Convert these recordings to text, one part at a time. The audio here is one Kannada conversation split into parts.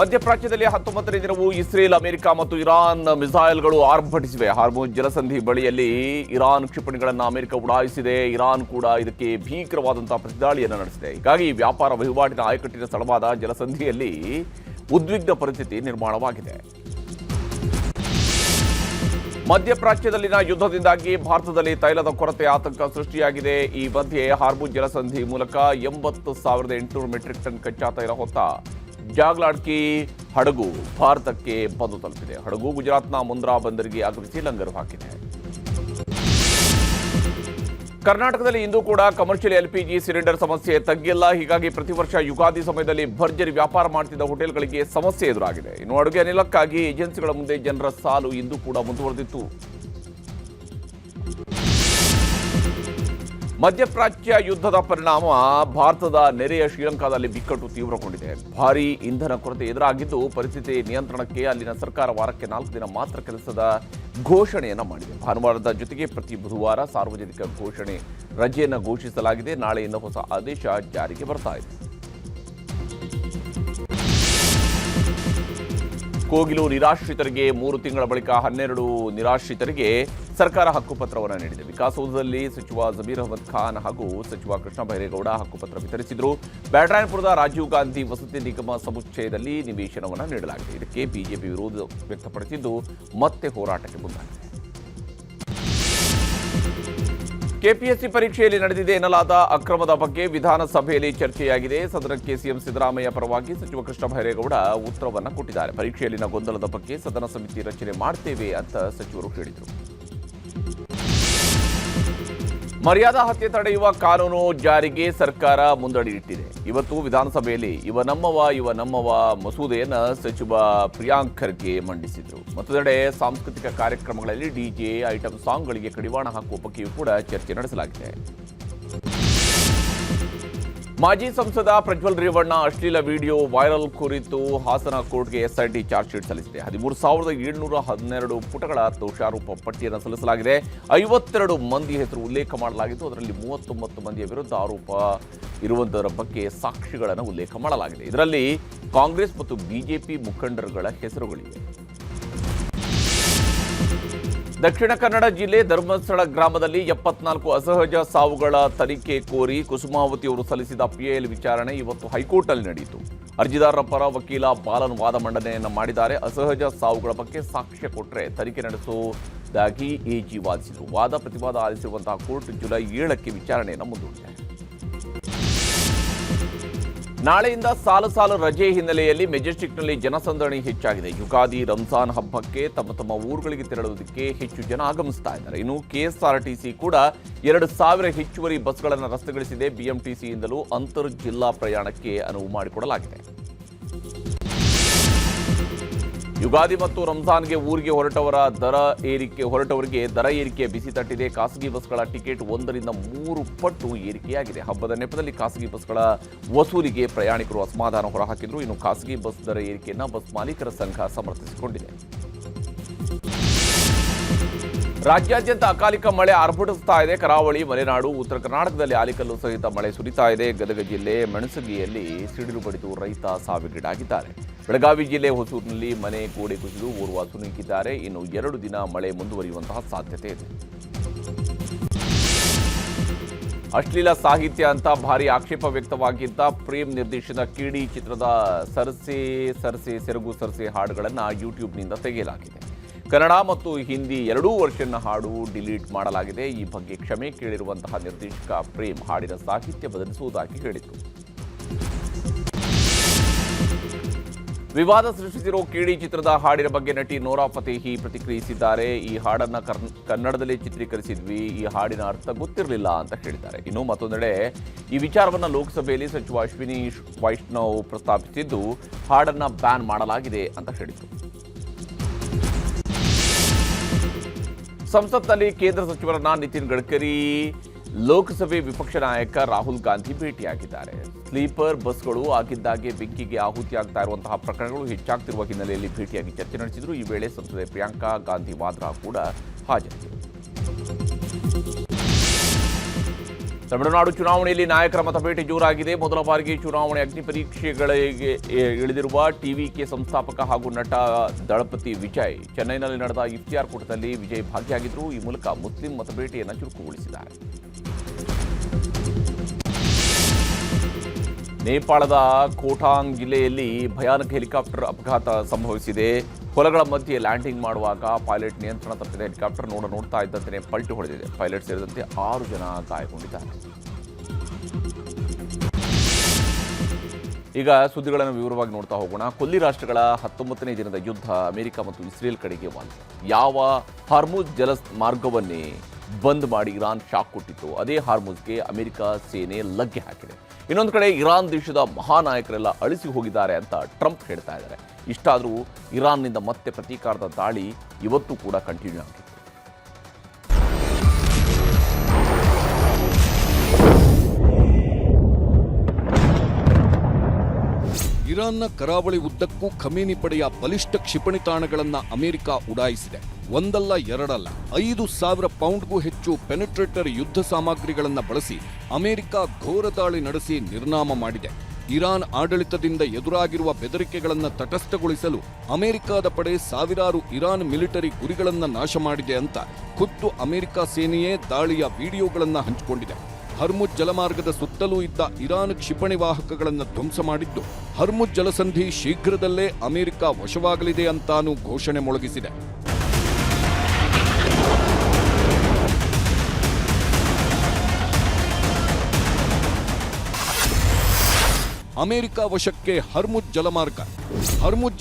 ಮಧ್ಯಪ್ರಾಚ್ಯದಲ್ಲಿ 19ನೇ ದಿನವೂ ಇಸ್ರೇಲ್, ಅಮೆರಿಕ ಮತ್ತು ಇರಾನ್ ಮಿಸೈಲ್ಗಳು ಆರ್ಭಟಿಸಿವೆ. ಹಾರ್ಮುಜ್ ಜಲಸಂಧಿ ಬಳಿಯಲ್ಲಿ ಇರಾನ್ ಕ್ಷಿಪಣಿಗಳನ್ನು ಅಮೆರಿಕ ಉಡಾಯಿಸಿದೆ. ಇರಾನ್ ಕೂಡ ಇದಕ್ಕೆ ಭೀಕರವಾದಂತಹ ಪ್ರತಿದಾಳಿಯನ್ನು ನಡೆಸಿದೆ. ಹೀಗಾಗಿ ವ್ಯಾಪಾರ ವಹಿವಾಟಿನ ಆಯಕಟ್ಟಿನ ಸ್ಥಳವಾದ ಜಲಸಂಧಿಯಲ್ಲಿ ಉದ್ವಿಗ್ನ ಪರಿಸ್ಥಿತಿ ನಿರ್ಮಾಣವಾಗಿದೆ. ಮಧ್ಯಪ್ರಾಚ್ಯದಲ್ಲಿನ ಯುದ್ಧದಿಂದಾಗಿ ಭಾರತದಲ್ಲಿ ತೈಲದ ಕೊರತೆ ಆತಂಕ ಸೃಷ್ಟಿಯಾಗಿದೆ. ಈ ಮಧ್ಯೆ ಹಾರ್ಮುಜ್ ಜಲಸಂಧಿ ಮೂಲಕ 80,800 ಮೆಟ್ರಿಕ್ ಟನ್ ಕಚ್ಚಾ ತೈಲ ಹೊತ್ತ ಜಾಗ್ಲಾಡ್ಕಿ ಹಡಗು ಭಾರತಕ್ಕೆ ಬಂದು ತಲುಪಿದೆ. ಹಡಗು ಗುಜರಾತ್ನ ಮುಂದ್ರಾ ಬಂದರಿಗೆ ಆಗಮಿಸಿ ಲಂಗರು ಹಾಕಿದೆ. ಕರ್ನಾಟಕದಲ್ಲಿ ಇಂದು ಕೂಡ ಕಮರ್ಷಿಯಲ್ ಎಲ್ಪಿಜಿ ಸಿಲಿಂಡರ್ ಸಮಸ್ಯೆ ತಗ್ಗಿಲ್ಲ. ಹೀಗಾಗಿ ಪ್ರತಿ ವರ್ಷ ಯುಗಾದಿ ಸಮಯದಲ್ಲಿ ಭರ್ಜರಿ ವ್ಯಾಪಾರ ಮಾಡುತ್ತಿದ್ದ ಹೋಟೆಲ್ಗಳಿಗೆ ಸಮಸ್ಯೆ ಎದುರಾಗಿದೆ. ಇನ್ನು ಅಡುಗೆ ಅನಿಲಕ್ಕಾಗಿ ಏಜೆನ್ಸಿಗಳ ಮುಂದೆ ಜನರ ಸಾಲು ಇಂದು ಕೂಡ ಮುಂದುವರೆದಿತ್ತು. ಮಧ್ಯಪ್ರಾಚ್ಯ ಯುದ್ಧದ ಪರಿಣಾಮ ಭಾರತದ ನೆರೆಯ ಶ್ರೀಲಂಕಾದಲ್ಲಿ ಬಿಕ್ಕಟ್ಟು ತೀವ್ರಗೊಂಡಿದೆ. ಭಾರೀ ಇಂಧನ ಕೊರತೆ ಎದುರಾಗಿದ್ದು ಪರಿಸ್ಥಿತಿ ನಿಯಂತ್ರಣಕ್ಕೆ ಅಲ್ಲಿನ ಸರ್ಕಾರ ವಾರಕ್ಕೆ 4 ದಿನ ಮಾತ್ರ ಕೆಲಸದ ಘೋಷಣೆಯನ್ನು ಮಾಡಿದೆ. ಭಾನುವಾರದ ಜೊತೆಗೆ ಪ್ರತಿ ಬುಧವಾರ ಸಾರ್ವಜನಿಕ ರಜೆಯನ್ನು ಘೋಷಿಸಲಾಗಿದೆ. ನಾಳೆಯಿಂದ ಹೊಸ ಆದೇಶ ಜಾರಿಗೆ ಬರ್ತಾ ಇದೆ. ಕೋಗಿಲು ನಿರಾಶ್ರಿತರಿಗೆ 3 ತಿಂಗಳ ಬಳಿಕ 12 ನಿರಾಶ್ರಿತರಿಗೆ ಸರ್ಕಾರ ಹಕ್ಕುಪತ್ರವನ್ನು ನೀಡಿದೆ. ವಿಕಾಸಸೌಧದಲ್ಲಿ ಸಚಿವ ಜಮೀರ್ ಅಹಮದ್ ಖಾನ್ ಹಾಗೂ ಸಚಿವ ಕೃಷ್ಣ ಬೈರೇಗೌಡ ಹಕ್ಕುಪತ್ರ ವಿತರಿಸಿದರು. ಬ್ಯಾಟರಾಯನಪುರದ ರಾಜೀವ್ ಗಾಂಧಿ ವಸತಿ ನಿಗಮ ಸಮುಚ್ಚಯದಲ್ಲಿ ನಿವೇಶನವನ್ನು ನೀಡಲಾಗಿದೆ. ಇದಕ್ಕೆ ಬಿಜೆಪಿ ವಿರೋಧ ವ್ಯಕ್ತಪಡಿಸಿದ್ದು ಮತ್ತೆ ಹೋರಾಟಕ್ಕೆ ಮುಂದಾಗಿದೆ. ಕೆಪಿಎಸ್ಸಿ ಪರೀಕ್ಷೆಯಲ್ಲಿ ನಡೆದಿದೆ ಎನ್ನಲಾದ ಅಕ್ರಮದ ಬಗ್ಗೆ ವಿಧಾನಸಭೆಯಲ್ಲಿ ಚರ್ಚೆಯಾಗಿದೆ. ಸದನಕ್ಕೆ ಸಿಎಂ ಸಿದ್ದರಾಮಯ್ಯ ಪರವಾಗಿ ಸಚಿವ ಕೃಷ್ಣ ಬೈರೇಗೌಡ ಉತ್ತರವನ್ನು ಕೊಟ್ಟಿದ್ದಾರೆ. ಪರೀಕ್ಷೆಯಲ್ಲಿನ ಗೊಂದಲದ ಬಗ್ಗೆ ಸದನ ಸಮಿತಿ ರಚನೆ ಮಾಡ್ತೇವೆ ಅಂತ ಸಚಿವರು ಹೇಳಿದರು. ಮರ್ಯಾದಾ ಹತ್ಯೆ ತಡೆಯುವ ಕಾನೂನು ಜಾರಿಗೆ ಸರ್ಕಾರ ಮುಂದಡಿ ಇಟ್ಟಿದೆ. ಇವತ್ತು ವಿಧಾನಸಭೆಯಲ್ಲಿ ಇವ ನಮ್ಮವ ಮಸೂದೆಯನ್ನು ಸಚಿವ ಪ್ರಿಯಾಂಕ್ ಖರ್ಗೆ ಮಂಡಿಸಿದರು. ಮತ್ತೊಂದೆಡೆ ಸಾಂಸ್ಕೃತಿಕ ಕಾರ್ಯಕ್ರಮಗಳಲ್ಲಿ ಡಿಜೆ ಐಟಂ ಸಾಂಗ್ಗಳಿಗೆ ಕಡಿವಾಣ ಹಾಕುವ ಬಗ್ಗೆಯೂ ಕೂಡ ಚರ್ಚೆ ನಡೆಸಲಾಗಿದೆ. ಮಾಜಿ ಸಂಸದ ಪ್ರಜ್ವಲ್ ರೇವಣ್ಣ ಅಶ್ಲೀಲ ವಿಡಿಯೋ ವೈರಲ್ ಕುರಿತು ಹಾಸನ ಕೋರ್ಟ್ಗೆ ಎಸ್ಐಟಿ ಚಾರ್ಜ್ ಶೀಟ್ ಸಲ್ಲಿಸಿದೆ. 13,712 ಪುಟಗಳ ದೋಷಾರೋಪ ಪಟ್ಟಿಯನ್ನು ಸಲ್ಲಿಸಲಾಗಿದೆ. 52 ಮಂದಿ ಹೆಸರು ಉಲ್ಲೇಖ ಮಾಡಲಾಗಿದ್ದು ಅದರಲ್ಲಿ 39 ಮಂದಿಯ ವಿರುದ್ಧ ಆರೋಪ ಇರುವುದರ ಬಗ್ಗೆ ಸಾಕ್ಷಿಗಳನ್ನು ಉಲ್ಲೇಖ ಮಾಡಲಾಗಿದೆ. ಇದರಲ್ಲಿ ಕಾಂಗ್ರೆಸ್ ಮತ್ತು ಬಿಜೆಪಿ ಮುಖಂಡರುಗಳ ಹೆಸರುಗಳಿವೆ. ದಕ್ಷಿಣ ಕನ್ನಡ ಜಿಲ್ಲೆ ಧರ್ಮಸ್ಥಳ ಗ್ರಾಮದಲ್ಲಿ 74 ಅಸಹಜ ಸಾವುಗಳ ತನಿಖೆ ಕೋರಿ ಕುಸುಮಾವತಿಯವರು ಸಲ್ಲಿಸಿದ ಪಿಎಲ್ ವಿಚಾರಣೆ ಇವತ್ತು ಹೈಕೋರ್ಟ್ನಲ್ಲಿ ನಡೆಯಿತು. ಅರ್ಜಿದಾರರ ಪರ ವಕೀಲ ಬಾಲನ್ ವಾದ ಮಂಡನೆಯನ್ನು ಮಾಡಿದ್ದಾರೆ. ಅಸಹಜ ಸಾವುಗಳ ಬಗ್ಗೆ ಸಾಕ್ಷ್ಯ ಕೊಟ್ಟರೆ ತನಿಖೆ ನಡೆಸುವುದಾಗಿ ಎಜಿ ವಾದಿಸಿದರು. ವಾದ ಪ್ರತಿವಾದ ಆಲಿಸಿರುವಂತಹ ಕೋರ್ಟ್ ಜುಲೈ 7ಕ್ಕೆ ವಿಚಾರಣೆಯನ್ನು ಮುಂದೂಡಿದೆ. ನಾಳೆಯಿಂದ ಸಾಲು ರಜೆ ಹಿನ್ನೆಲೆಯಲ್ಲಿ ಮೆಜೆಸ್ಟಿಕ್ನಲ್ಲಿ ಜನಸಂದಣಿ ಹೆಚ್ಚಾಗಿದೆ. ಯುಗಾದಿ, ರಂಜಾನ್ ಹಬ್ಬಕ್ಕೆ ತಮ್ಮ ಊರುಗಳಿಗೆ ತೆರಳುವುದಕ್ಕೆ ಹೆಚ್ಚು ಜನ ಆಗಮಿಸ್ತಾ ಇದ್ದಾರೆ. ಇನ್ನು ಕೆಎಸ್ಆರ್ಟಿಸಿ ಕೂಡ 2,000 ಹೆಚ್ಚುವರಿ ಬಸ್ಗಳನ್ನು ರಸ್ತೆಗೊಳಿಸಿದೆ. ಬಿಎಂಟಿಸಿಯಿಂದಲೂ ಅಂತರ್ ಜಿಲ್ಲಾ ಪ್ರಯಾಣಕ್ಕೆ ಅನುವು ಮಾಡಿಕೊಡಲಾಗಿದೆ. ಯುಗಾದಿ ಮತ್ತು ರಂಜಾನ್ಗೆ ಊರಿಗೆ ಹೊರಟವರಿಗೆ ದರ ಏರಿಕೆ ಬಿಸಿ ತಟ್ಟಿದೆ. ಖಾಸಗಿ ಬಸ್ಗಳ ಟಿಕೆಟ್ 1 ರಿಂದ 3 ಪಟ್ಟು ಏರಿಕೆಯಾಗಿದೆ. ಹಬ್ಬದ ನೆಪದಲ್ಲಿ ಖಾಸಗಿ ಬಸ್ಗಳ ವಸೂಲಿಗೆ ಪ್ರಯಾಣಿಕರು ಅಸಮಾಧಾನ ಹೊರಹಾಕಿದ್ರು. ಇನ್ನು ಖಾಸಗಿ ಬಸ್ ದರ ಏರಿಕೆಯನ್ನು ಬಸ್ ಮಾಲೀಕರ ಸಂಘ ಸಮರ್ಥಿಸಿಕೊಂಡಿದೆ. ರಾಜ್ಯಾದ್ಯಂತ ಅಕಾಲಿಕ ಮಳೆ ಆರ್ಭಟಿಸ್ತಾ ಇದೆ. ಕರಾವಳಿ, ಮಲೆನಾಡು, ಉತ್ತರ ಕರ್ನಾಟಕದಲ್ಲಿ ಆಲಿಕಲ್ಲು ಸಹಿತ ಮಳೆ ಸುರಿತಾ ಇದೆ. ಗದಗ ಜಿಲ್ಲೆ ಮೆಣಸಗಿಯಲ್ಲಿ ಸಿಡಿಲು ಬಡಿದು ರೈತ ಸಾವಿಗೀಡಾಗಿದ್ದಾರೆ. ಬೆಳಗಾವಿ ಜಿಲ್ಲೆ ಹೊಸೂರಿನಲ್ಲಿ ಮನೆ ಗೋಡೆ ಕುಸಿದು ಓರ್ವ ಸಿಲುಕಿದ್ದಾರೆ. ಇನ್ನು 2 ದಿನ ಮಳೆ ಮುಂದುವರಿಯುವಂತಹ ಸಾಧ್ಯತೆ ಇದೆ. ಅಶ್ಲೀಲ ಸಾಹಿತ್ಯ ಅಂತ ಭಾರಿ ಆಕ್ಷೇಪ ವ್ಯಕ್ತವಾಗಿದ್ದ ಪ್ರೇಮ್ ನಿರ್ದೇಶನ ಕಿಡಿ ಚಿತ್ರದ ಸರ್ಸೆ ಸೆರಗು ಸರ್ಸೆ ಹಾಡುಗಳನ್ನು ಯೂಟ್ಯೂಬ್ನಿಂದ ತೆಗೆಯಲಾಗಿದೆ. ಕನ್ನಡ ಮತ್ತು ಹಿಂದಿ 2 ವರ್ಷನ್ನ ಹಾಡು ಡಿಲೀಟ್ ಮಾಡಲಾಗಿದೆ. ಈ ಬಗ್ಗೆ ಕ್ಷಮೆ ಕೇಳಿರುವಂತಹ ನಿರ್ದೇಶಕ ಪ್ರೇಮ್ ಹಾಡಿನ ಸಾಹಿತ್ಯ ಬದಲಿಸುವುದಾಗಿ ಹೇಳಿದರು. ವಿವಾದ ಸೃಷ್ಟಿಸಿರೋ ಕಿಡಿ ಚಿತ್ರದ ಹಾಡಿನ ಬಗ್ಗೆ ನಟಿ ನೋರಾ ಫತೇಹಿ ಪ್ರತಿಕ್ರಿಯಿಸಿದ್ದಾರೆ. ಈ ಹಾಡನ್ನು ಕನ್ನಡದಲ್ಲಿ ಚಿತ್ರೀಕರಿಸಿದ್ವಿ, ಈ ಹಾಡಿನ ಅರ್ಥ ಗೊತ್ತಿರಲಿಲ್ಲ ಅಂತ ಹೇಳಿದ್ದಾರೆ. ಇನ್ನು ಮತ್ತೊಂದೆಡೆ ಈ ವಿಚಾರವನ್ನು ಲೋಕಸಭೆಯಲ್ಲಿ ಸಚಿವ ಅಶ್ವಿನಿ ವೈಷ್ಣವ್ ಪ್ರಸ್ತಾಪಿಸಿದ್ದು ಹಾಡನ್ನು ಬ್ಯಾನ್ ಮಾಡಲಾಗಿದೆ ಅಂತ ಹೇಳಿದರು. ಸಂಸತ್ನಲ್ಲಿ ಕೇಂದ್ರ ಸಚಿವರನ್ನ ನಿತಿನ್ ಗಡ್ಕರಿ ಲೋಕಸಭೆ ವಿಪಕ್ಷ ನಾಯಕ ರಾಹುಲ್ ಗಾಂಧಿ ಭೇಟಿಯಾಗಿದ್ದಾರೆ. ಸ್ಲೀಪರ್ ಬಸ್ಗಳು ಆಗಿದ್ದಾಗೆ ಬೆಂಕಿಗೆ ಆಹುತಿಯಾಗ್ತಾ ಇರುವಂತಹ ಪ್ರಕರಣಗಳು ಹೆಚ್ಚಾಗ್ತಿರುವ ಹಿನ್ನೆಲೆಯಲ್ಲಿ ಭೇಟಿಯಾಗಿ ಚರ್ಚೆ ನಡೆಸಿದರು. ಈ ವೇಳೆ ಸಂಸದೆ ಪ್ರಿಯಾಂಕಾ ಗಾಂಧಿ ವಾದ್ರಾ ಕೂಡ ಹಾಜರಿದ್ದರು. ತಮಿಳುನಾಡು ಚುನಾವಣೆಯಲ್ಲಿ ನಾಯಕರ ಮತಬೇಟೆ ಜೋರಾಗಿದೆ. ಮೊದಲ ಬಾರಿಗೆ ಚುನಾವಣೆ ಅಗ್ನಿ ಪರೀಕ್ಷೆಗಳಿಗೆ ಇಳಿದಿರುವ ಟಿವಿಕೆ ಸಂಸ್ಥಾಪಕ ಹಾಗೂ ನಟ ದಳಪತಿ ವಿಜಯ್ ಚೆನ್ನೈನಲ್ಲಿ ನಡೆದ ಇಫ್ತಿಯಾರ್ ಕೂಟದಲ್ಲಿ ವಿಜಯ್ ಭಾಗಿಯಾಗಿದ್ದರು. ಈ ಮೂಲಕ ಮುಸ್ಲಿಂ ಮತಬೇಟೆಯನ್ನು ಚುರುಕುಗೊಳಿಸಿದ್ದಾರೆ. ನೇಪಾಳದ ಕೋಟಾಂಗ್ ಜಿಲ್ಲೆಯಲ್ಲಿ ಭಯಾನಕ ಹೆಲಿಕಾಪ್ಟರ್ ಅಪಘಾತ ಸಂಭವಿಸಿದೆ. ಹೊಲಗಳ ಮಧ್ಯೆ ಲ್ಯಾಂಡಿಂಗ್ ಮಾಡುವಾಗ ಪೈಲಟ್ ನಿಯಂತ್ರಣ ತಪ್ಪಿದ ಹೆಲಿಕಾಪ್ಟರ್ ನೋಡ್ತಾ ಇದ್ದಂತೆ ಪಲ್ಟಿ ಹೊಡೆದಿದೆ. ಪೈಲಟ್ ಸೇರಿದಂತೆ 6 ಜನ ಗಾಯಗೊಂಡಿದ್ದಾರೆ. ಈಗ ಸುದ್ದಿಗಳನ್ನು ವಿವರವಾಗಿ ನೋಡ್ತಾ ಹೋಗೋಣ. ಕೊಲ್ಲಿ ರಾಷ್ಟ್ರಗಳ 19ನೇ ದಿನದ ಯುದ್ಧ ಅಮೆರಿಕ ಮತ್ತು ಇಸ್ರೇಲ್ ಕಡೆಗೆ ಬಂದಿದೆ. ಯಾವ ಹಾರ್ಮುಜ್ ಜಲ ಮಾರ್ಗವನ್ನೇ ಬಂದ್ ಮಾಡಿ ಇರಾನ್ ಶಾಕ್ ಕೊಟ್ಟಿತ್ತು, ಅದೇ ಹಾರ್ಮುಜ್ಗೆ ಅಮೆರಿಕ ಸೇನೆ ಲಗ್ಗೆ ಹಾಕಿದೆ. ಇನ್ನೊಂದು ಕಡೆ ಇರಾನ್ ದೇಶದ ಮಹಾನಾಯಕರೆಲ್ಲ ಅಳಿಸಿ ಹೋಗಿದ್ದಾರೆ ಅಂತ ಟ್ರಂಪ್ ಹೇಳ್ತಾ ಇದ್ದಾರೆ. ಇಷ್ಟಾದರೂ ಇರಾನ್ನಿಂದ ಮತ್ತೆ ಪ್ರತೀಕಾರದ ದಾಳಿ ಇವತ್ತು ಕೂಡ ಕಂಟಿನ್ಯೂ ಆಗಿದೆ. ಇರಾನ್ನ ಕರಾವಳಿ ಉದ್ದಕ್ಕೂ ಖಮೇನಿ ಪಡೆಯ ಬಲಿಷ್ಠ ಕ್ಷಿಪಣಿ ತಾಣಗಳನ್ನು ಅಮೆರಿಕ ಉಡಾಯಿಸಿದೆ. ಒಂದಲ್ಲ ಎರಡಲ್ಲ 5,000 ಪೌಂಡ್ಗೂ ಹೆಚ್ಚು ಪೆನೆಟ್ರೇಟರ್ ಯುದ್ಧ ಸಾಮಗ್ರಿಗಳನ್ನು ಬಳಸಿ ಅಮೆರಿಕ ಘೋರ ದಾಳಿ ನಡೆಸಿ ನಿರ್ನಾಮ ಮಾಡಿದೆ. ಇರಾನ್ ಆಡಳಿತದಿಂದ ಎದುರಾಗಿರುವ ಬೆದರಿಕೆಗಳನ್ನು ತಟಸ್ಥಗೊಳಿಸಲು ಅಮೆರಿಕದ ಪಡೆ ಸಾವಿರಾರು ಇರಾನ್ ಮಿಲಿಟರಿ ಗುರಿಗಳನ್ನು ನಾಶ ಮಾಡಿದೆ ಅಂತ ಖುದ್ದು ಅಮೆರಿಕ ಸೇನೆಯೇ ದಾಳಿಯ ವಿಡಿಯೋಗಳನ್ನು ಹಂಚಿಕೊಂಡಿದೆ. ಹರ್ಮುಜ್ ಜಲಮಾರ್ಗದ ಸುತ್ತಲೂ ಇದ್ದ ಇರಾನ್ ಕ್ಷಿಪಣಿ ವಾಹಕಗಳನ್ನು ಧ್ವಂಸ ಮಾಡಿದ್ದು, ಹರ್ಮುಜ್ ಜಲಸಂಧಿ ಶೀಘ್ರದಲ್ಲೇ ಅಮೆರಿಕ ವಶವಾಗಲಿದೆ ಅಂತಾನೂ ಘೋಷಣೆ ಮೊಳಗಿಸಿದೆ. ಅಮೆರಿಕ ವಶಕ್ಕೆ ಹರ್ಮುಜ್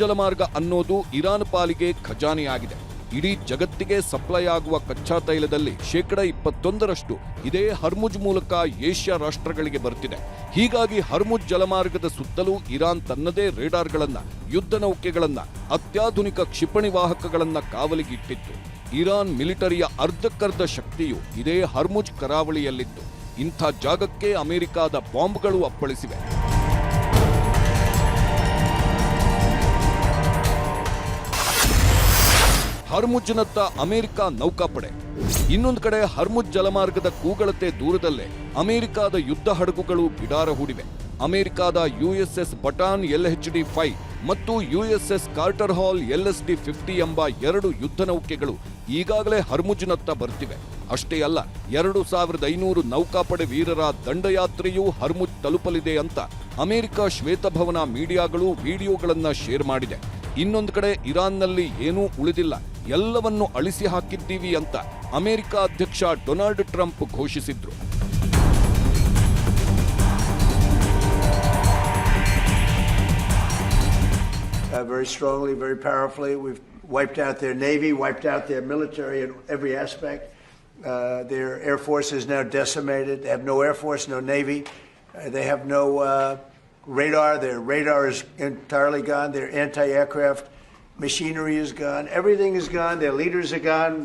ಜಲಮಾರ್ಗ ಅನ್ನೋದು ಇರಾನ್ ಪಾಲಿಗೆ ಖಜಾನೆಯಾಗಿದೆ. ಇಡೀ ಜಗತ್ತಿಗೆ ಸಪ್ಲೈ ಆಗುವ ಕಚ್ಚಾ ತೈಲದಲ್ಲಿ 21% ಇದೇ ಹರ್ಮುಜ್ ಮೂಲಕ ಏಷ್ಯಾ ರಾಷ್ಟ್ರಗಳಿಗೆ ಬರ್ತಿದೆ. ಹೀಗಾಗಿ ಹರ್ಮುಜ್ ಜಲಮಾರ್ಗದ ಸುತ್ತಲೂ ಇರಾನ್ ತನ್ನದೇ ರೇಡಾರ್ಗಳನ್ನ, ಯುದ್ಧ ನೌಕೆಗಳನ್ನ, ಅತ್ಯಾಧುನಿಕ ಕ್ಷಿಪಣಿ ವಾಹಕಗಳನ್ನ ಕಾವಲಿಗಿಟ್ಟಿತ್ತು. ಇರಾನ್ ಮಿಲಿಟರಿಯ ಅರ್ಧಕ್ಕರ್ಧ ಶಕ್ತಿಯು ಇದೇ ಹರ್ಮುಜ್ ಕರಾವಳಿಯಲ್ಲಿತ್ತು. ಇಂಥ ಜಾಗಕ್ಕೆ ಅಮೆರಿಕದ ಬಾಂಬ್ಗಳು ಅಪ್ಪಳಿಸಿವೆ. ಹರ್ಮುಜ್ನತ್ತ ಅಮೆರಿಕ ನೌಕಾಪಡೆ. ಇನ್ನೊಂದು ಕಡೆ ಹರ್ಮುಜ್ ಜಲಮಾರ್ಗದ ಕೂಗಳತೆ ದೂರದಲ್ಲೇ ಅಮೆರಿಕದ ಯುದ್ಧ ಹಡಗುಗಳು ಬಿಡಾರ ಹೂಡಿವೆ. ಅಮೆರಿಕದ USS ಬಟಾನ್ LHD-5 ಮತ್ತು USS ಕಾರ್ಟರ್ ಹಾಲ್ LSD-50 ಎಂಬ 2 ಯುದ್ಧ ನೌಕೆಗಳು ಈಗಾಗಲೇ ಹರ್ಮುಜ್ನತ್ತ ಬರ್ತಿವೆ. ಅಷ್ಟೇ ಅಲ್ಲ, 2500 ನೌಕಾಪಡೆ ವೀರರ ದಂಡಯಾತ್ರೆಯೂ ಹರ್ಮುಜ್ ತಲುಪಲಿದೆ ಅಂತ ಅಮೆರಿಕ ಶ್ವೇತಭವನ ಮೀಡಿಯಾಗಳು ವಿಡಿಯೋಗಳನ್ನ ಶೇರ್ ಮಾಡಿದೆ. ಇನ್ನೊಂದು ಕಡೆ ಇರಾನ್ನಲ್ಲಿ ಏನೂ ಉಳಿದಿಲ್ಲ, ಎಲ್ಲವನ್ನೂ ಅಳಿಸಿ ಹಾಕಿದ್ದೀವಿ ಅಂತ ಅಮೆರಿಕ ಅಧ್ಯಕ್ಷ ಡೊನಾಲ್ಡ್ ಟ್ರಂಪ್ ಘೋಷಿಸಿದ್ರು. Very strongly, very powerfully. We've wiped out their navy, wiped out their military in every aspect. Their air force is now decimated. They have no air force, no navy. They have no radar. Their radar is entirely gone. Their anti-aircraft machinery is gone. Everything is gone. Their leaders are gone.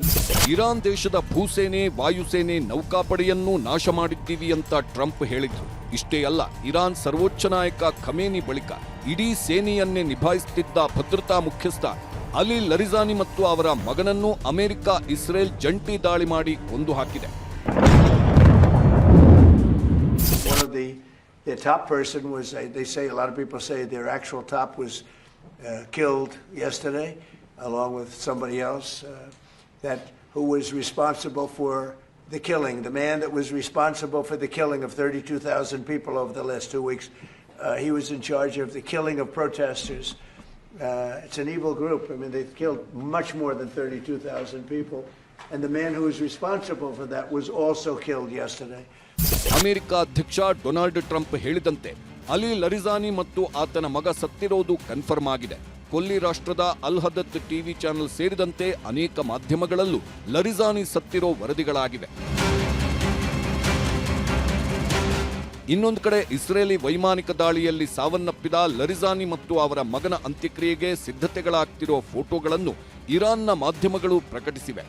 Iran ದೇಶದ ಭೂಸೇನೆ, ವಾಯುಸೇನೆ, ನೌಕಾಪಡೆಯನ್ನು ನಾಶ ಮಾಡಿದ್ದೀವಿ ಅಂತ ಟ್ರಂಪ್ ಹೇಳಿದ್ರು. ಇಷ್ಟೇ ಅಲ್ಲ, ಇರಾನ್ ಸರ್ವೋಚ್ಚ ನಾಯಕ ಖಮೇನಿ ಬಳಿಕ ಇಡೀ ಸೇನೆಯನ್ನೇ ನಿಭಾಯಿಸುತ್ತಿದ್ದ ಭದ್ರತಾ ಮುಖ್ಯಸ್ಥ ಅಲಿ ಲರಿಜಾನಿ ಮತ್ತು ಅವರ ಮಗನನ್ನು ಅಮೆರಿಕ ಇಸ್ರೇಲ್ ಜಂಟಿ ದಾಳಿ ಮಾಡಿ ಕೊಂದು ಹಾಕಿದೆ. Their top person was, they say, a lot of people say their actual top was killed yesterday, along with somebody else who was responsible for the killing. The man that was responsible for the killing of 32,000 people over the last 2 weeks, he was in charge of the killing of protesters. It's an evil group. I mean, they've killed much more than 32,000 people. And the man who was responsible for that was also killed yesterday. America ಅಧ್ಯಕ್ಷ ಡೊನಾಲ್ಡ್ ಟ್ರಂಪ್ ಹೇಳಿದಂತೆ ಅಲಿ ಲರಿಜಾನಿ ಮತ್ತು ಆತನ ಮಗ ಸತ್ತಿರೋದು ಕನ್ಫರ್ಮ್ ಆಗಿದೆ. ಕೊಲ್ಲಿ ರಾಷ್ಟ್ರದ ಅಲ್ ಹದತ್ ಟಿವಿ ಚಾನೆಲ್ ಸೇರಿದಂತೆ ಅನೇಕ ಮಾಧ್ಯಮಗಳಲ್ಲೂ ಲರಿಜಾನಿ ಸತ್ತಿರೋ ವರದಿಗಳಾಗಿವೆ. ಇನ್ನೊಂದು ಕಡೆ ಇಸ್ರೇಲಿ ವೈಮಾನಿಕ ದಾಳಿಯಲ್ಲಿ ಸಾವನ್ನಪ್ಪಿದ ಲರಿಜಾನಿ ಮತ್ತು ಅವರ ಮಗನ ಅಂತ್ಯಕ್ರಿಯೆಗೆ ಸಿದ್ಧತೆಗಳಾಗ್ತಿರೋ ಫೋಟೋಗಳನ್ನು ಇರಾನ್ನ ಮಾಧ್ಯಮಗಳು ಪ್ರಕಟಿಸಿವೆ.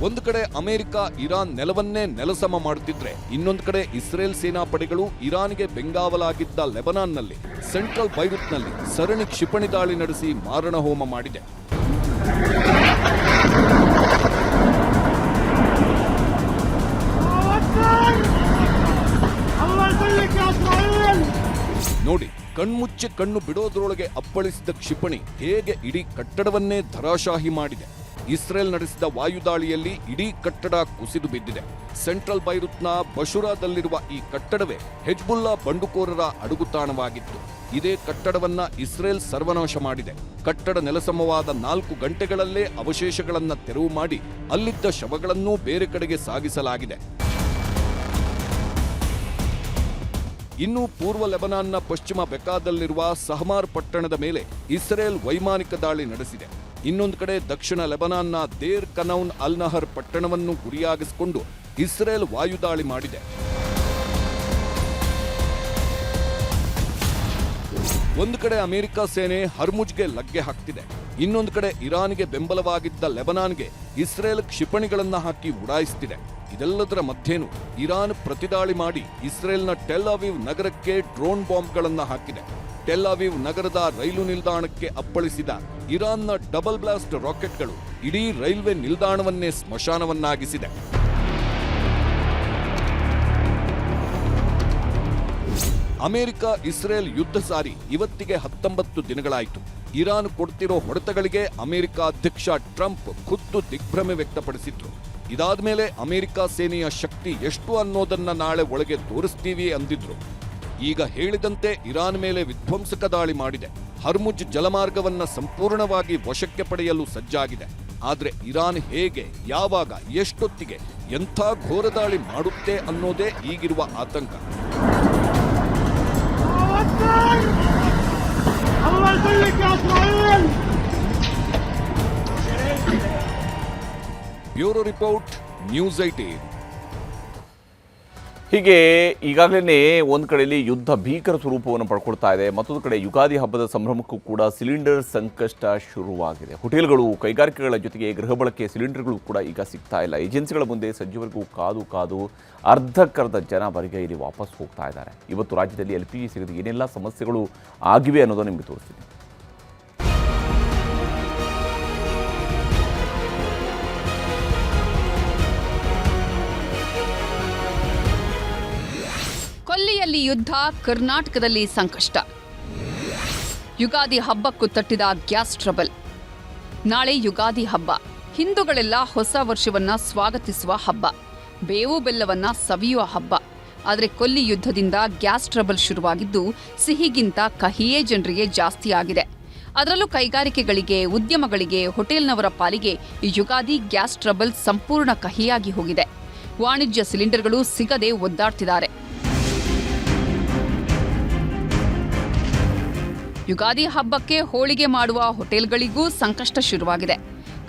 ಒಂದು ಕಡೆ ಅಮೆರಿಕ ಇರಾನ್ ನೆಲವನ್ನೇ ನೆಲಸಮ ಮಾಡುತ್ತಿದ್ರೆ, ಇನ್ನೊಂದು ಕಡೆ ಇಸ್ರೇಲ್ ಸೇನಾ ಪಡೆಗಳು ಇರಾನ್ಗೆ ಬೆಂಗಾವಲಾಗಿದ್ದ ಲೆಬನಾನ್ನಲ್ಲಿ ಸೆಂಟ್ರಲ್ ಬೈರುತ್ನಲ್ಲಿ ಸರಣಿ ಕ್ಷಿಪಣಿ ದಾಳಿ ನಡೆಸಿ ಮಾರಣ ಹೋಮ ಮಾಡಿದೆ. ನೋಡಿ, ಕಣ್ಮುಚ್ಚೆ ಕಣ್ಣು ಬಿಡೋದ್ರೊಳಗೆ ಅಪ್ಪಳಿಸಿದ ಕ್ಷಿಪಣಿ ಹೇಗೆ ಇಡೀ ಕಟ್ಟಡವನ್ನೇ ಧರಾಶಾಹಿ ಮಾಡಿದೆ. ಇಸ್ರೇಲ್ ನಡೆಸಿದ ವಾಯುದಾಳಿಯಲ್ಲಿ ಇಡೀ ಕಟ್ಟಡ ಕುಸಿದು ಬಿದ್ದಿದೆ. ಸೆಂಟ್ರಲ್ ಬೈರುತ್ನ ಬಶುರಾದಲ್ಲಿರುವ ಈ ಕಟ್ಟಡವೇ ಹೆಜ್ಬುಲ್ಲಾ ಬಂಡುಕೋರರ ಅಡುಗುತಾಣವಾಗಿತ್ತು. ಇದೇ ಕಟ್ಟಡವನ್ನ ಇಸ್ರೇಲ್ ಸರ್ವನಾಶ ಮಾಡಿದೆ. ಕಟ್ಟಡ ನೆಲಸಮವಾದ 4 ಗಂಟೆಗಳಲ್ಲೇ ಅವಶೇಷಗಳನ್ನ ತೆರವು ಮಾಡಿ ಅಲ್ಲಿದ್ದ ಶವಗಳನ್ನೂ ಬೇರೆ ಕಡೆಗೆ ಸಾಗಿಸಲಾಗಿದೆ. ಇನ್ನು ಪೂರ್ವ ಲೆಬನಾನ್ನ ಪಶ್ಚಿಮ ಬೆಕಾದಲ್ಲಿರುವ ಸಹಮಾರ್ ಪಟ್ಟಣದ ಮೇಲೆ ಇಸ್ರೇಲ್ ವೈಮಾನಿಕ ದಾಳಿ ನಡೆಸಿದೆ. ಇನ್ನೊಂದು ಕಡೆ ದಕ್ಷಿಣ ಲೆಬನಾನ್ನ ದೇರ್ ಕನೌನ್ ಅಲ್ ನಹರ್ ಪಟ್ಟಣವನ್ನು ಗುರಿಯಾಗಿಸಿಕೊಂಡು ಇಸ್ರೇಲ್ ವಾಯುದಾಳಿ ಮಾಡಿದೆ. ಒಂದು ಕಡೆ ಅಮೆರಿಕ ಸೇನೆ ಹರ್ಮುಜ್ಗೆ ಲಗ್ಗೆ ಹಾಕ್ತಿದೆ. ಇನ್ನೊಂದು ಕಡೆ ಇರಾನ್ಗೆ ಬೆಂಬಲವಾಗಿದ್ದ ಲೆಬನಾನ್ಗೆ ಇಸ್ರೇಲ್ ಕ್ಷಿಪಣಿಗಳನ್ನ ಹಾಕಿ ಉಡಾಯಿಸ್ತಿದೆ. ಇದೆಲ್ಲದರ ಮಧ್ಯೇನು ಇರಾನ್ ಪ್ರತಿದಾಳಿ ಮಾಡಿ ಇಸ್ರೇಲ್ನ ಟೆಲ್ ಅವೀವ್ ನಗರಕ್ಕೆ ಡ್ರೋನ್ ಬಾಂಬ್ಗಳನ್ನ ಹಾಕಿದೆ. ಟೆಲ್ ಅವೀವ್ ನಗರದ ರೈಲು ನಿಲ್ದಾಣಕ್ಕೆ ಅಪ್ಪಳಿಸಿದ ಇರಾನ್ನ ಡಬಲ್ ಬ್ಲಾಸ್ಟ್ ರಾಕೆಟ್ಗಳು ಇಡೀ ರೈಲ್ವೆ ನಿಲ್ದಾಣವನ್ನೇ ಸ್ಮಶಾನವನ್ನಾಗಿಸಿದೆ. ಅಮೆರಿಕ ಇಸ್ರೇಲ್ ಯುದ್ಧ ಸಾರಿ ಇವತ್ತಿಗೆ 19 ದಿನಗಳಾಯಿತು. ಇರಾನ್ ಕೊಡ್ತಿರೋ ಹೊಡೆತಗಳಿಗೆ ಅಮೆರಿಕ ಅಧ್ಯಕ್ಷ ಟ್ರಂಪ್ ಖುದ್ದು ದಿಗ್ಭ್ರಮೆ ವ್ಯಕ್ತಪಡಿಸಿದ್ರು. ಇದಾದ ಮೇಲೆ ಅಮೆರಿಕ ಸೇನೆಯ ಶಕ್ತಿ ಎಷ್ಟು ಅನ್ನೋದನ್ನ ನಾಳೆ ಒಳಗೆ ತೋರಿಸ್ತೀವಿ ಅಂದಿದ್ರು. ಈಗ ಹೇಳಿದಂತೆ ಇರಾನ್ ಮೇಲೆ ವಿಧ್ವಂಸಕ ದಾಳಿ ಮಾಡಿದೆ. ಹರ್ಮುಜ್ ಜಲಮಾರ್ಗವನ್ನ ಸಂಪೂರ್ಣವಾಗಿ ವಶಕ್ಕೆ ಪಡೆಯಲು ಸಜ್ಜಾಗಿದೆ. ಆದ್ರೆ ಇರಾನ್ ಹೇಗೆ, ಯಾವಾಗ, ಎಷ್ಟೊತ್ತಿಗೆ, ಎಂಥ ಘೋರ ದಾಳಿ ಮಾಡುತ್ತೆ ಅನ್ನೋದೇ ಈಗಿರುವ ಆತಂಕ. Bureau report, news 18. ಹೀಗೆ ಈಗಾಗಲೇ ಒಂದು ಕಡೆಯಲ್ಲಿ ಯುದ್ಧ ಭೀಕರ ಸ್ವರೂಪವನ್ನು ಪಡ್ಕೊಳ್ತಾ ಇದೆ. ಮತ್ತೊಂದು ಕಡೆ ಯುಗಾದಿ ಹಬ್ಬದ ಸಂಭ್ರಮಕ್ಕೂ ಕೂಡ ಸಿಲಿಂಡರ್ ಸಂಕಷ್ಟ ಶುರುವಾಗಿದೆ. ಹೋಟೆಲ್ಗಳು, ಕೈಗಾರಿಕೆಗಳ ಜೊತೆಗೆ ಗೃಹ ಬಳಕೆ ಸಿಲಿಂಡರ್ಗಳು ಕೂಡ ಈಗ ಸಿಗ್ತಾ ಇಲ್ಲ. ಏಜೆನ್ಸಿಗಳ ಮುಂದೆ ಸಂಜೆವರೆಗೂ ಕಾದು ಅರ್ಧಕ್ಕರ್ಧ ಜನ ಬರಿಗೈಲಿ ವಾಪಸ್ ಹೋಗ್ತಾ ಇದ್ದಾರೆ. ಇವತ್ತು ರಾಜ್ಯದಲ್ಲಿ LPG ಸಿಗದೆ ಏನೆಲ್ಲ ಸಮಸ್ಯೆಗಳು ಆಗಿವೆ ಅನ್ನೋದು ನಿಮಗೆ ತೋರಿಸ್ತೀನಿ. ಕೊಲ್ಲಿಯಲ್ಲಿ ಯುದ್ಧ, ಕರ್ನಾಟಕದಲ್ಲಿ ಸಂಕಷ್ಟ. ಯುಗಾದಿ ಹಬ್ಬಕ್ಕೂ ತಟ್ಟಿದ ಗ್ಯಾಸ್ ಟ್ರಬಲ್. ನಾಳೆ ಯುಗಾದಿ ಹಬ್ಬ. ಹಿಂದೂಗಳೆಲ್ಲ ಹೊಸ ವರ್ಷವನ್ನ ಸ್ವಾಗತಿಸುವ ಹಬ್ಬ, ಬೇವು ಬೆಲ್ಲವನ್ನ ಸವಿಯುವ ಹಬ್ಬ. ಆದರೆ ಕೊಲ್ಲಿ ಯುದ್ಧದಿಂದ ಗ್ಯಾಸ್ ಟ್ರಬಲ್ ಶುರುವಾಗಿದ್ದು ಸಿಹಿಗಿಂತ ಕಹಿಯೇ ಜನರಿಗೆ ಜಾಸ್ತಿ ಆಗಿದೆ. ಅದರಲ್ಲೂ ಕೈಗಾರಿಕೆಗಳಿಗೆ, ಉದ್ಯಮಗಳಿಗೆ, ಹೋಟೆಲ್ನವರ ಪಾಲಿಗೆ ಈ ಯುಗಾದಿ ಗ್ಯಾಸ್ ಟ್ರಬಲ್ ಸಂಪೂರ್ಣ ಕಹಿಯಾಗಿ ಹೋಗಿದೆ. ವಾಣಿಜ್ಯ ಸಿಲಿಂಡರ್ಗಳು ಸಿಗದೆ ಒದ್ದಾಡ್ತಿದ್ದಾರೆ. ಯುಗಾದಿ ಹಬ್ಬಕ್ಕೆ ಹೋಳಿಗೆ ಮಾಡುವ ಹೋಟೆಲ್ಗಳಿಗೂ ಸಂಕಷ್ಟ ಶುರುವಾಗಿದೆ.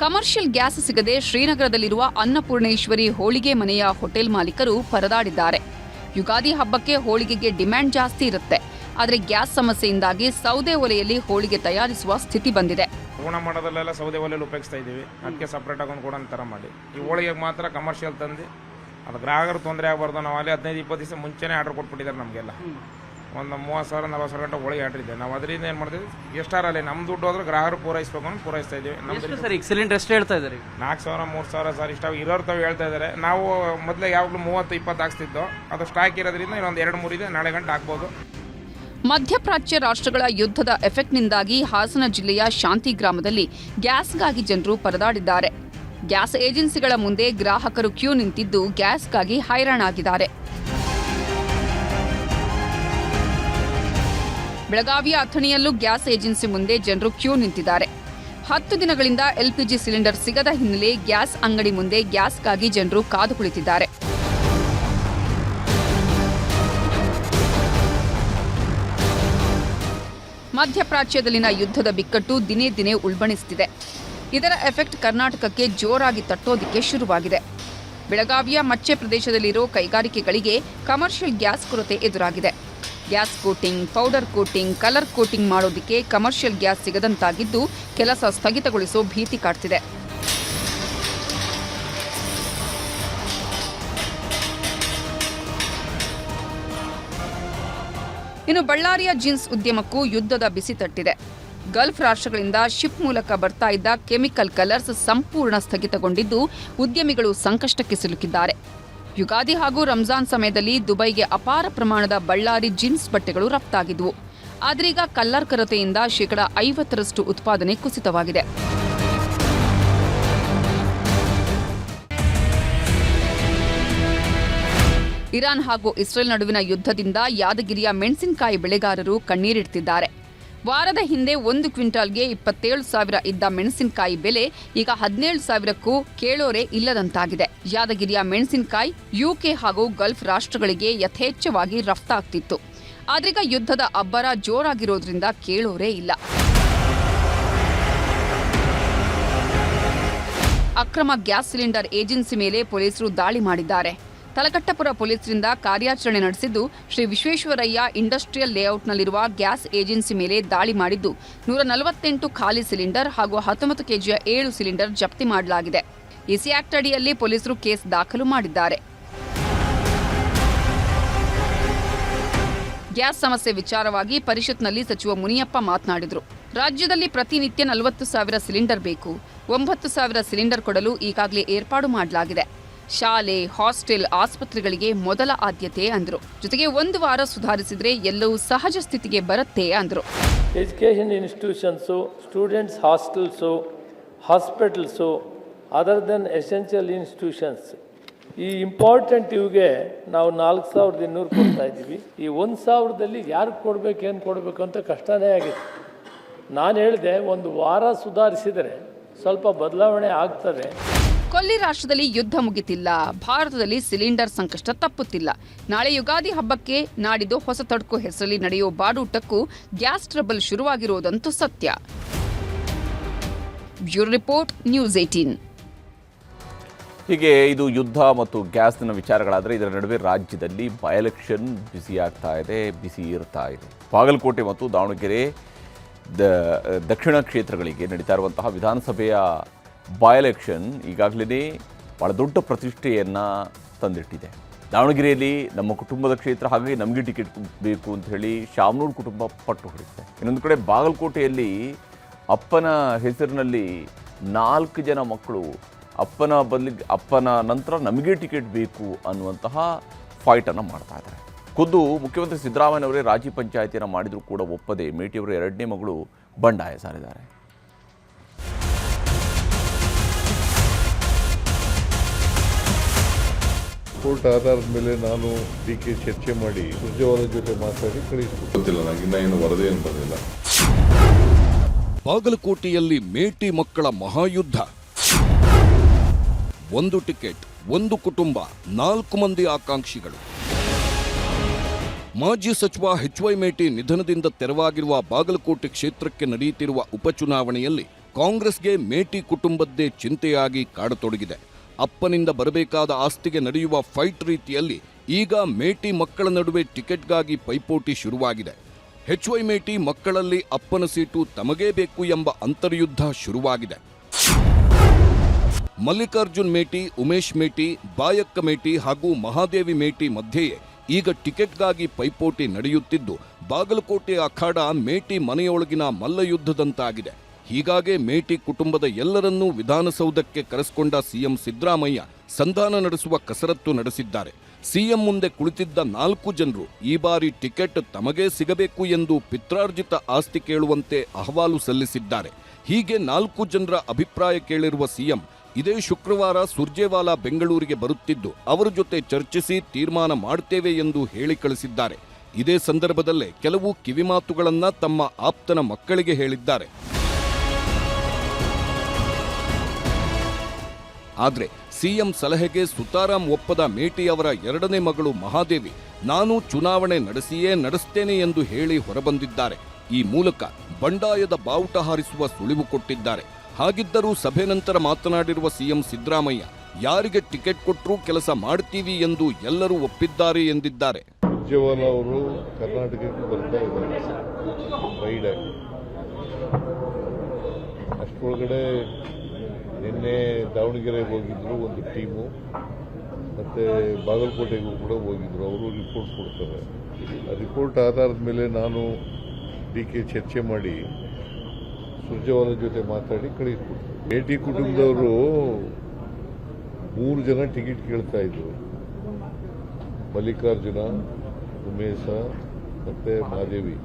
ಕಮರ್ಷಿಯಲ್ ಗ್ಯಾಸ್ ಸಿಗದೆ ಶ್ರೀನಗರದಲ್ಲಿರುವ ಅನ್ನಪೂರ್ಣೇಶ್ವರಿ ಹೋಳಿಗೆ ಮನೆಯ ಹೋಟೆಲ್ ಮಾಲೀಕರು ಪರದಾಡಿದ್ದಾರೆ. ಯುಗಾದಿ ಹಬ್ಬಕ್ಕೆ ಹೋಳಿಗೆಗೆ ಡಿಮ್ಯಾಂಡ್ ಜಾಸ್ತಿ ಇರುತ್ತೆ. ಆದರೆ ಗ್ಯಾಸ್ ಸಮಸ್ಯೆಯಿಂದಾಗಿ ಸೌದೆ ಒಲೆಯಲ್ಲಿ ಹೋಳಿಗೆ ತಯಾರಿಸುವ ಸ್ಥಿತಿ ಬಂದಿದೆ. ಹೂರ್ಣ ಮಾಡೋದಲ್ಲೆಲ್ಲ ಸೌದೆ ಒಲೆಯಲ್ಲಿ ಉಪಯೋಗಿಸ್ತಾ ಇದ್ದೀವಿ. ಅದಕ್ಕೆ ಸಪ್ರೇಟ್ ಆಗಿ ಕೂಡ ಥರ ಮಾಡಿ ಈ ಹೋಳಿಗೆಗೆ ಮಾತ್ರ ಕಮರ್ಷಿಯಲ್ ತಂದು ಅದು ಗ್ರಾಹಕರು ತೊಂದರೆ ಆಗಬಾರ್ದು. ನಾವು ಅಲ್ಲಿ 15-20 ದಿವಸ ಮುಂಚೆನೇ ಆರ್ಡರ್ ಕೊಟ್ಬಿಟ್ಟಿದ್ದಾರೆ. ನಮಗೆಲ್ಲ ಒಂದು 30,000-40,000 ಗಂಟೆ ಹೋಳಿಗೆ ಆರ್ಡರ್ ಇದೆ. ನಾವು ಅದರಿಂದ ಏನು ಮಾಡ್ತೀವಿ, ಎಷ್ಟಾರಲ್ಲಿ ನಮ್ಮ ದುಡ್ಡು ಹೋದ್ರೆ ಗ್ರಾಹಕರು ಪೂರೈಸಬೇಕು ಅಂತ ಪೂರೈಸ್ತಾ ಇದ್ದೀವಿ. ನಮ್ದು ಸರ್ ಈಗ ಸಿಲಿಂಡರ್ ಎಷ್ಟು ಹೇಳ್ತಾ ಇದ್ದಾರೆ? 4,000 3,000 ಸರ್ ಇಷ್ಟ ಇರೋರು ತಾವು ಹೇಳ್ತಾ ಇದ್ದಾರೆ. ನಾವು ಮೊದಲೇ ಯಾವಾಗಲೂ 30-20 ಹಾಕ್ಸ್ತಿದ್ದೋ, ಅದು ಸ್ಟಾಕ್ ಇರೋದ್ರಿಂದ ಇನ್ನೊಂದು 2-3 ಇದೆ, ನಾಳೆ ಗಂಟೆ ಹಾಕ್ಬೋದು. ಮಧ್ಯಪ್ರಾಚ್ಯ ರಾಷ್ಟ್ರಗಳ ಯುದ್ಧದ ಎಫೆಕ್ಟ್ನಿಂದಾಗಿ ಹಾಸನ ಜಿಲ್ಲೆಯ ಶಾಂತಿ ಗ್ರಾಮದಲ್ಲಿ ಗ್ಯಾಸ್ಗಾಗಿ ಜನರು ಪರದಾಡಿದ್ದಾರೆ. ಗ್ಯಾಸ್ ಏಜೆನ್ಸಿಗಳ ಮುಂದೆ ಗ್ರಾಹಕರು ಕ್ಯೂ ನಿಂತಿದ್ದು ಗ್ಯಾಸ್ಗಾಗಿ ಹೈರಾಣಾಗಿದ್ದಾರೆ. ಬೆಳಗಾವಿಯ ಅಥಣಿಯಲ್ಲೂ ಗ್ಯಾಸ್ ಏಜೆನ್ಸಿ ಮುಂದೆ ಜನರು ಕ್ಯೂ ನಿಂತಿದ್ದಾರೆ. 10 ದಿನಗಳಿಂದ LPG ಸಿಲಿಂಡರ್ ಸಿಗದ ಹಿನ್ನೆಲೆ ಗ್ಯಾಸ್ ಅಂಗಡಿ ಮುಂದೆ ಗ್ಯಾಸ್ಗಾಗಿ ಜನರು ಕಾದು ಕುಳಿತಿದ್ದಾರೆ. ಮಧ್ಯಪ್ರಾಚ್ಯದಲ್ಲಿನ ಯುದ್ಧದ ಬಿಕ್ಕಟ್ಟು ದಿನೇ ದಿನೇ ಉಲ್ಬಣಿಸುತ್ತಿದೆ. ಇದರ ಎಫೆಕ್ಟ್ ಕರ್ನಾಟಕಕ್ಕೆ ಜೋರಾಗಿ ತಟ್ಟೋದಿಕ್ಕೆ ಶುರುವಾಗಿದೆ. ಬೆಳಗಾವಿಯ ಮಚ್ಚೆ ಪ್ರದೇಶದಲ್ಲಿರೋ ಕೈಗಾರಿಕೆಗಳಿಗೆ ಕಮರ್ಷಿಯಲ್ ಗ್ಯಾಸ್ ಕೊರತೆ ಎದುರಾಗಿದೆ. Gas coating, powder coating, colour coating ಮಾಡೋದಕ್ಕೆ ಕಮರ್ಷಿಯಲ್ ಗ್ಯಾಸ್ ಸಿಗದಂತಾಗಿದ್ದು ಕೆಲಸ ಸ್ಥಗಿತಗೊಳಿಸೋ ಭೀತಿ ಕಾಡ್ತಿದೆ. ಇನ್ನು ಬಳ್ಳಾರಿಯ ಜೀನ್ಸ್ ಉದ್ಯಮಕ್ಕೂ ಯುದ್ಧದ ಬಿಸಿ ತಟ್ಟಿದೆ. ಗಲ್ಫ್ ರಾಷ್ಟ್ರಗಳಿಂದ ಶಿಪ್ ಮೂಲಕ ಬರ್ತಾ ಇದ್ದ ಕೆಮಿಕಲ್ ಕಲರ್ಸ್ ಸಂಪೂರ್ಣ ಸ್ಥಗಿತಗೊಂಡಿದ್ದು ಉದ್ಯಮಿಗಳು ಸಂಕಷ್ಟಕ್ಕೆ ಸಿಲುಕಿದ್ದಾರೆ. ಯುಗಾದಿ ಹಾಗೂ ರಂಜಾನ್ ಸಮಯದಲ್ಲಿ ದುಬೈಗೆ ಅಪಾರ ಪ್ರಮಾಣದ ಬಳ್ಳಾರಿ ಜೀನ್ಸ್ ಬಟ್ಟೆಗಳು ರಫ್ತಾಗಿದ್ವು. ಆದ್ರೀಗ ಕಲ್ಲಾರ್ ಕೊರತೆಯಿಂದ 50% ಉತ್ಪಾದನೆ ಕುಸಿತವಾಗಿದೆ. ಇರಾನ್ ಹಾಗೂ ಇಸ್ರೇಲ್ ನಡುವಿನ ಯುದ್ಧದಿಂದ ಯಾದಗಿರಿಯ ಮೆಣಸಿನಕಾಯಿ ಬೆಳೆಗಾರರು ಕಣ್ಣೀರಿಡ್ತಿದ್ದಾರೆ. ವಾರದ ಹಿಂದೆ 1 ಕ್ವಿಂಟಾಲ್ಗೆ 27,000 ಇದ್ದ ಮೆಣಸಿನಕಾಯಿ ಬೆಲೆ ಈಗ 17,000ಕ್ಕೂ ಕೇಳೋರೆ ಇಲ್ಲದಂತಾಗಿದೆ. ಯಾದಗಿರಿಯ ಮೆಣಸಿನಕಾಯಿ ಯುಕೆ ಹಾಗೂ ಗಲ್ಫ್ ರಾಷ್ಟ್ರಗಳಿಗೆ ಯಥೇಚ್ಛವಾಗಿ ರಫ್ತಾಗ್ತಿತ್ತು. ಆದ್ರೀಗ ಯುದ್ಧದ ಅಬ್ಬರ ಜೋರಾಗಿರೋದ್ರಿಂದ ಕೇಳೋರೇ ಇಲ್ಲ. ಅಕ್ರಮ ಗ್ಯಾಸ್ ಸಿಲಿಂಡರ್ ಏಜೆನ್ಸಿ ಮೇಲೆ ಪೊಲೀಸರು ದಾಳಿ ಮಾಡಿದ್ದಾರೆ. ತಲಕಟ್ಟಪುರ ಪೊಲೀಸರಿಂದ ಕಾರ್ಯಾಚರಣೆ ನಡೆಸಿದ್ದು, ಶ್ರೀ ವಿಶ್ವೇಶ್ವರಯ್ಯ ಇಂಡಸ್ಟ್ರಿಯಲ್ ಲೇಔಟ್ನಲ್ಲಿರುವ ಗ್ಯಾಸ್ ಏಜೆನ್ಸಿ ಮೇಲೆ ದಾಳಿ ಮಾಡಿದ್ದು 148 ಖಾಲಿ ಸಿಲಿಂಡರ್ ಹಾಗೂ 19 ಕೆಜಿಯ 7 ಸಿಲಿಂಡರ್ ಜಪ್ತಿ ಮಾಡಲಾಗಿದೆ. ಇಸಿ ಆಕ್ಟ್ ಅಡಿಯಲ್ಲಿ ಪೊಲೀಸರು ಕೇಸ್ ದಾಖಲು ಮಾಡಿದ್ದಾರೆ. ಗ್ಯಾಸ್ ಸಮಸ್ಯೆ ವಿಚಾರವಾಗಿ ಪರಿಷತ್ನಲ್ಲಿ ಸಚಿವ ಮುನಿಯಪ್ಪ ಮಾತನಾಡಿದರು. ರಾಜ್ಯದಲ್ಲಿ ಪ್ರತಿನಿತ್ಯ 40,000 ಸಿಲಿಂಡರ್ ಬೇಕು. 9,000 ಸಿಲಿಂಡರ್ ಕೊಡಲು ಈಗಾಗಲೇ ಏರ್ಪಾಡು ಮಾಡಲಾಗಿದೆ. ಶಾಲೆ, ಹಾಸ್ಟೆಲ್, ಆಸ್ಪತ್ರೆಗಳಿಗೆ ಮೊದಲ ಆದ್ಯತೆ ಅಂದರು. ಜೊತೆಗೆ 1 ವಾರ ಸುಧಾರಿಸಿದ್ರೆ ಎಲ್ಲವೂ ಸಹಜ ಸ್ಥಿತಿಗೆ ಬರುತ್ತೆ ಅಂದರು. Education institutions, students hostels, hospitals, other than essential institutions, ಈ ಇಂಪಾರ್ಟೆಂಟ್ ಇವಿಗೆ ನಾವು 4,200 ಕೊಡ್ತಾ ಇದ್ದೀವಿ. ಈ 1,000ದಲ್ಲಿ ಯಾರಿಗೆ ಕೊಡಬೇಕು, ಏನು ಕೊಡಬೇಕು ಅಂತ ಕಷ್ಟನೇ ಆಗಿದೆ. ನಾನು ಹೇಳಿದೆ 1 ವಾರ ಸುಧಾರಿಸಿದರೆ ಸ್ವಲ್ಪ ಬದಲಾವಣೆ ಆಗ್ತದೆ. ಕೊಲ್ಲಿ ರಾಷ್ಟ್ರದಲ್ಲಿ ಯುದ್ಧ ಮುಗಿತಿಲ್ಲ. ಭಾರತದಲ್ಲಿ ಸಿಲಿಂಡರ್ ಸಂಕಷ್ಟ ತಪ್ಪುತ್ತಿಲ್ಲ. ನಾಳೆ ಯುಗಾದಿ ಹಬ್ಬಕ್ಕೆ ನಾಡಿದ್ದು ಹೊಸ ತಡ್ಕು ಹೆಸರಲ್ಲಿ ನಡೆಯೋ ಬಾಡೂಟಕ್ಕೂ ಗ್ಯಾಸ್ ಟ್ರಬಲ್ ಶುರುವಾಗಿರೋದಂತೂ ಸತ್ಯ. Bureau report, news 18. ಹೀಗೆ ಇದು ಯುದ್ಧ ಮತ್ತು ಗ್ಯಾಸ್ನ ವಿಚಾರಗಳಾದರೆ ಇದರ ನಡುವೆ ರಾಜ್ಯದಲ್ಲಿ ಬೈ ಎಲೆಕ್ಷನ್ ಬಿಸಿ ಇರ್ತಾ ಇದೆ. ಬಾಗಲಕೋಟೆ ಮತ್ತು ದಾವಣಗೆರೆ ದಕ್ಷಿಣ ಕ್ಷೇತ್ರಗಳಿಗೆ ನಡೀತಾ ಇರುವಂತಹ ವಿಧಾನಸಭೆಯ ಬೈ ಎಲೆಕ್ಷನ್ ಈಗಾಗಲೇ ಭಾಳ ದೊಡ್ಡ ಪ್ರತಿಷ್ಠೆಯನ್ನು ತಂದಿಟ್ಟಿದೆ. ದಾವಣಗೆರೆಯಲ್ಲಿ ನಮ್ಮ ಕುಟುಂಬದ ಕ್ಷೇತ್ರ, ಹಾಗಾಗಿ ನಮಗೆ ಟಿಕೆಟ್ ಬೇಕು ಅಂತ ಹೇಳಿ ಶಾಮನೂರು ಕುಟುಂಬ ಪಟ್ಟು ಹೊಡಿದೆ. ಇನ್ನೊಂದು ಕಡೆ ಬಾಗಲಕೋಟೆಯಲ್ಲಿ ಅಪ್ಪನ ಹೆಸರಿನಲ್ಲಿ 4 ಜನ ಮಕ್ಕಳು ಅಪ್ಪನ ನಂತರ ನಮಗೆ ಟಿಕೆಟ್ ಬೇಕು ಅನ್ನುವಂತಹ ಫೈಟನ್ನು ಮಾಡ್ತಾ ಇದ್ದಾರೆ. ಖುದ್ದು ಮುಖ್ಯಮಂತ್ರಿ ಸಿದ್ದರಾಮಯ್ಯನವರೇ ರಾಜಿ ಪಂಚಾಯಿತಿಯನ್ನು ಮಾಡಿದರೂ ಕೂಡ ಒಪ್ಪದೆ ಮೇಟಿಯವರ 2ನೇ ಮಗಳು ಬಂಡಾಯ ಸಾರಿದ್ದಾರೆ. ಕೋರ್ಟ್ ಆಧಾರದ ಮೇಲೆ ನಾನು ಡಿಕೆ ಚರ್ಚೆ ಮಾಡಿ ಸುರ್ಜೇವಾಲಾ ಜೊತೆ ಮಾತಾಡಿ ಕಳಿಸ್ಕೊಟ್ಟಿಲ್ಲ. ನನಗಿನ್ನ ಏನು ವರದಿ ಏನು ಬಂದಿಲ್ಲ. ಬಾಗಲಕೋಟೆಯಲ್ಲಿ ಮೇಟಿ ಮಕ್ಕಳ ಮಹಾಯುದ್ಧ. 1 ಟಿಕೆಟ್, 1 ಕುಟುಂಬ, 4 ಮಂದಿ ಆಕಾಂಕ್ಷಿಗಳು. ಮಾಜಿ ಸಚಿವ HY ಮೇಟಿ ನಿಧನದಿಂದ ತೆರವಾಗಿರುವ ಬಾಗಲಕೋಟೆ ಕ್ಷೇತ್ರಕ್ಕೆ ನಡೆಯುತ್ತಿರುವ ಉಪಚುನಾವಣೆಯಲ್ಲಿ ಕಾಂಗ್ರೆಸ್ಗೆ ಮೇಟಿ ಕುಟುಂಬದ್ದೇ ಚಿಂತೆಯಾಗಿ ಕಾಡತೊಡಗಿದೆ. ಅಪ್ಪನಿಂದ ಬರಬೇಕಾದ ಆಸ್ತಿಗೆ ನಡೆಯುವ ಫೈಟ್ ರೀತಿಯಲ್ಲಿ ಈಗ ಮೇಟಿ ಮಕ್ಕಳ ನಡುವೆ ಟಿಕೆಟ್ಗಾಗಿ ಪೈಪೋಟಿ ಶುರುವಾಗಿದೆ. HY ಮೇಟಿ ಮಕ್ಕಳಲ್ಲಿ ಅಪ್ಪನ ಸೀಟು ತಮಗೇ ಬೇಕು ಎಂಬ ಅಂತರ್ಯುದ್ಧ ಶುರುವಾಗಿದೆ. ಮಲ್ಲಿಕಾರ್ಜುನ್ ಮೇಟಿ, ಉಮೇಶ್ ಮೇಟಿ, ಬಾಯಕ್ಕ ಮೇಟಿ ಹಾಗೂ ಮಹಾದೇವಿ ಮೇಟಿ ಮಧ್ಯೆಯೇ ಈಗ ಟಿಕೆಟ್ಗಾಗಿ ಪೈಪೋಟಿ ನಡೆಯುತ್ತಿದ್ದು, ಬಾಗಲಕೋಟೆ ಅಖಾಡ ಮೇಟಿ ಮನೆಯೊಳಗಿನ ಮಲ್ಲಯುದ್ಧದಂತಾಗಿದೆ. ಹೀಗಾಗಿ ಮೇಟಿ ಕುಟುಂಬದ ಎಲ್ಲರನ್ನೂ ವಿಧಾನಸೌಧಕ್ಕೆ ಕರೆಸಿಕೊಂಡ ಸಿಎಂ ಸಿದ್ದರಾಮಯ್ಯ ಸಂಧಾನ ನಡೆಸುವ ಕಸರತ್ತು ನಡೆಸಿದ್ದಾರೆ. ಸಿಎಂ ಮುಂದೆ ಕುಳಿತಿದ್ದ 4 ಜನರು ಈ ಬಾರಿ ಟಿಕೆಟ್ ತಮಗೇ ಸಿಗಬೇಕು ಎಂದು ಪಿತ್ರಾರ್ಜಿತ ಆಸ್ತಿ ಕೇಳುವಂತೆ ಅಹವಾಲು ಸಲ್ಲಿಸಿದ್ದಾರೆ. ಹೀಗೆ 4 ಜನರ ಅಭಿಪ್ರಾಯ ಕೇಳಿರುವ ಸಿಎಂ ಇದೇ ಶುಕ್ರವಾರ ಸುರ್ಜೇವಾಲಾ ಬೆಂಗಳೂರಿಗೆ ಬರುತ್ತಿದ್ದು ಅವರ ಜೊತೆ ಚರ್ಚಿಸಿ ತೀರ್ಮಾನ ಮಾಡುತ್ತೇವೆ ಎಂದು ಹೇಳಿ ಕಳಿಸಿದ್ದಾರೆ. ಇದೇ ಸಂದರ್ಭದಲ್ಲೇ ಕೆಲವು ಕಿವಿಮಾತುಗಳನ್ನ ತಮ್ಮ ಆಪ್ತನ ಮಕ್ಕಳಿಗೆ ಹೇಳಿದ್ದಾರೆ. ಆದರೆ ಸಿಎಂ ಸಲಹೆಗೆ ಸುತಾರಾಂ ಒಪ್ಪದ ಮೇಟಿ ಅವರ 2ನೇ ಮಗಳು ಮಹಾದೇವಿ ನಾನು ಚುನಾವಣೆ ನಡೆಸ್ತೇನೆ ಎಂದು ಹೇಳಿ ಹೊರಬಂದಿದ್ದಾರೆ. ಈ ಮೂಲಕ ಬಂಡಾಯದ ಬಾವುಟ ಹಾರಿಸುವ ಸುಳಿವು ಕೊಟ್ಟಿದ್ದಾರೆ. ಹಾಗಿದ್ದರೂ ಸಭೆ ನಂತರ ಮಾತನಾಡಿರುವ ಸಿಎಂ ಸಿದ್ದರಾಮಯ್ಯ ಯಾರಿಗೆ ಟಿಕೆಟ್ ಕೊಟ್ಟರೂ ಕೆಲಸ ಮಾಡ್ತೀವಿ ಎಂದು ಎಲ್ಲರೂ ಒಪ್ಪಿದ್ದಾರೆ ಎಂದಿದ್ದಾರೆ. ಸುರ್ಜೇವಾಲಾ ಅವರು ಕರ್ನಾಟಕಕ್ಕೆ ಬರ್ತಾ ಇದ್ದಾರೆ ಫ್ರೈಡೆ. ಅಷ್ಟರೊಳಗಡೆ ನಿನ್ನೆ ದಾವಣಗೆರೆಗೆ ಹೋಗಿದ್ರು ಒಂದು ಟೀಮು, ಮತ್ತು ಬಾಗಲಕೋಟೆಗೂ ಕೂಡ ಹೋಗಿದ್ರು. ಅವರು ರಿಪೋರ್ಟ್ ಕೊಡ್ತಾರೆ. ಆ ರಿಪೋರ್ಟ್ ಆಧಾರದ ಮೇಲೆ ನಾನು ಡಿಕೆ ಚರ್ಚೆ ಮಾಡಿ ಸುರ್ಜೇವಾಲಾ ಜೊತೆ ಮಾತಾಡಿ ಕಳಿಸ್ಕೊಡ್ತಾರೆ. ಮೇಟಿ ಕುಟುಂಬದವರು 3 ಜನ ಟಿಕೆಟ್ ಕೇಳ್ತಾ ಇದ್ರು. ಮಲ್ಲಿಕಾರ್ಜುನ, ಉಮೇಶ ಮತ್ತು ಮಹಾದೇವಿ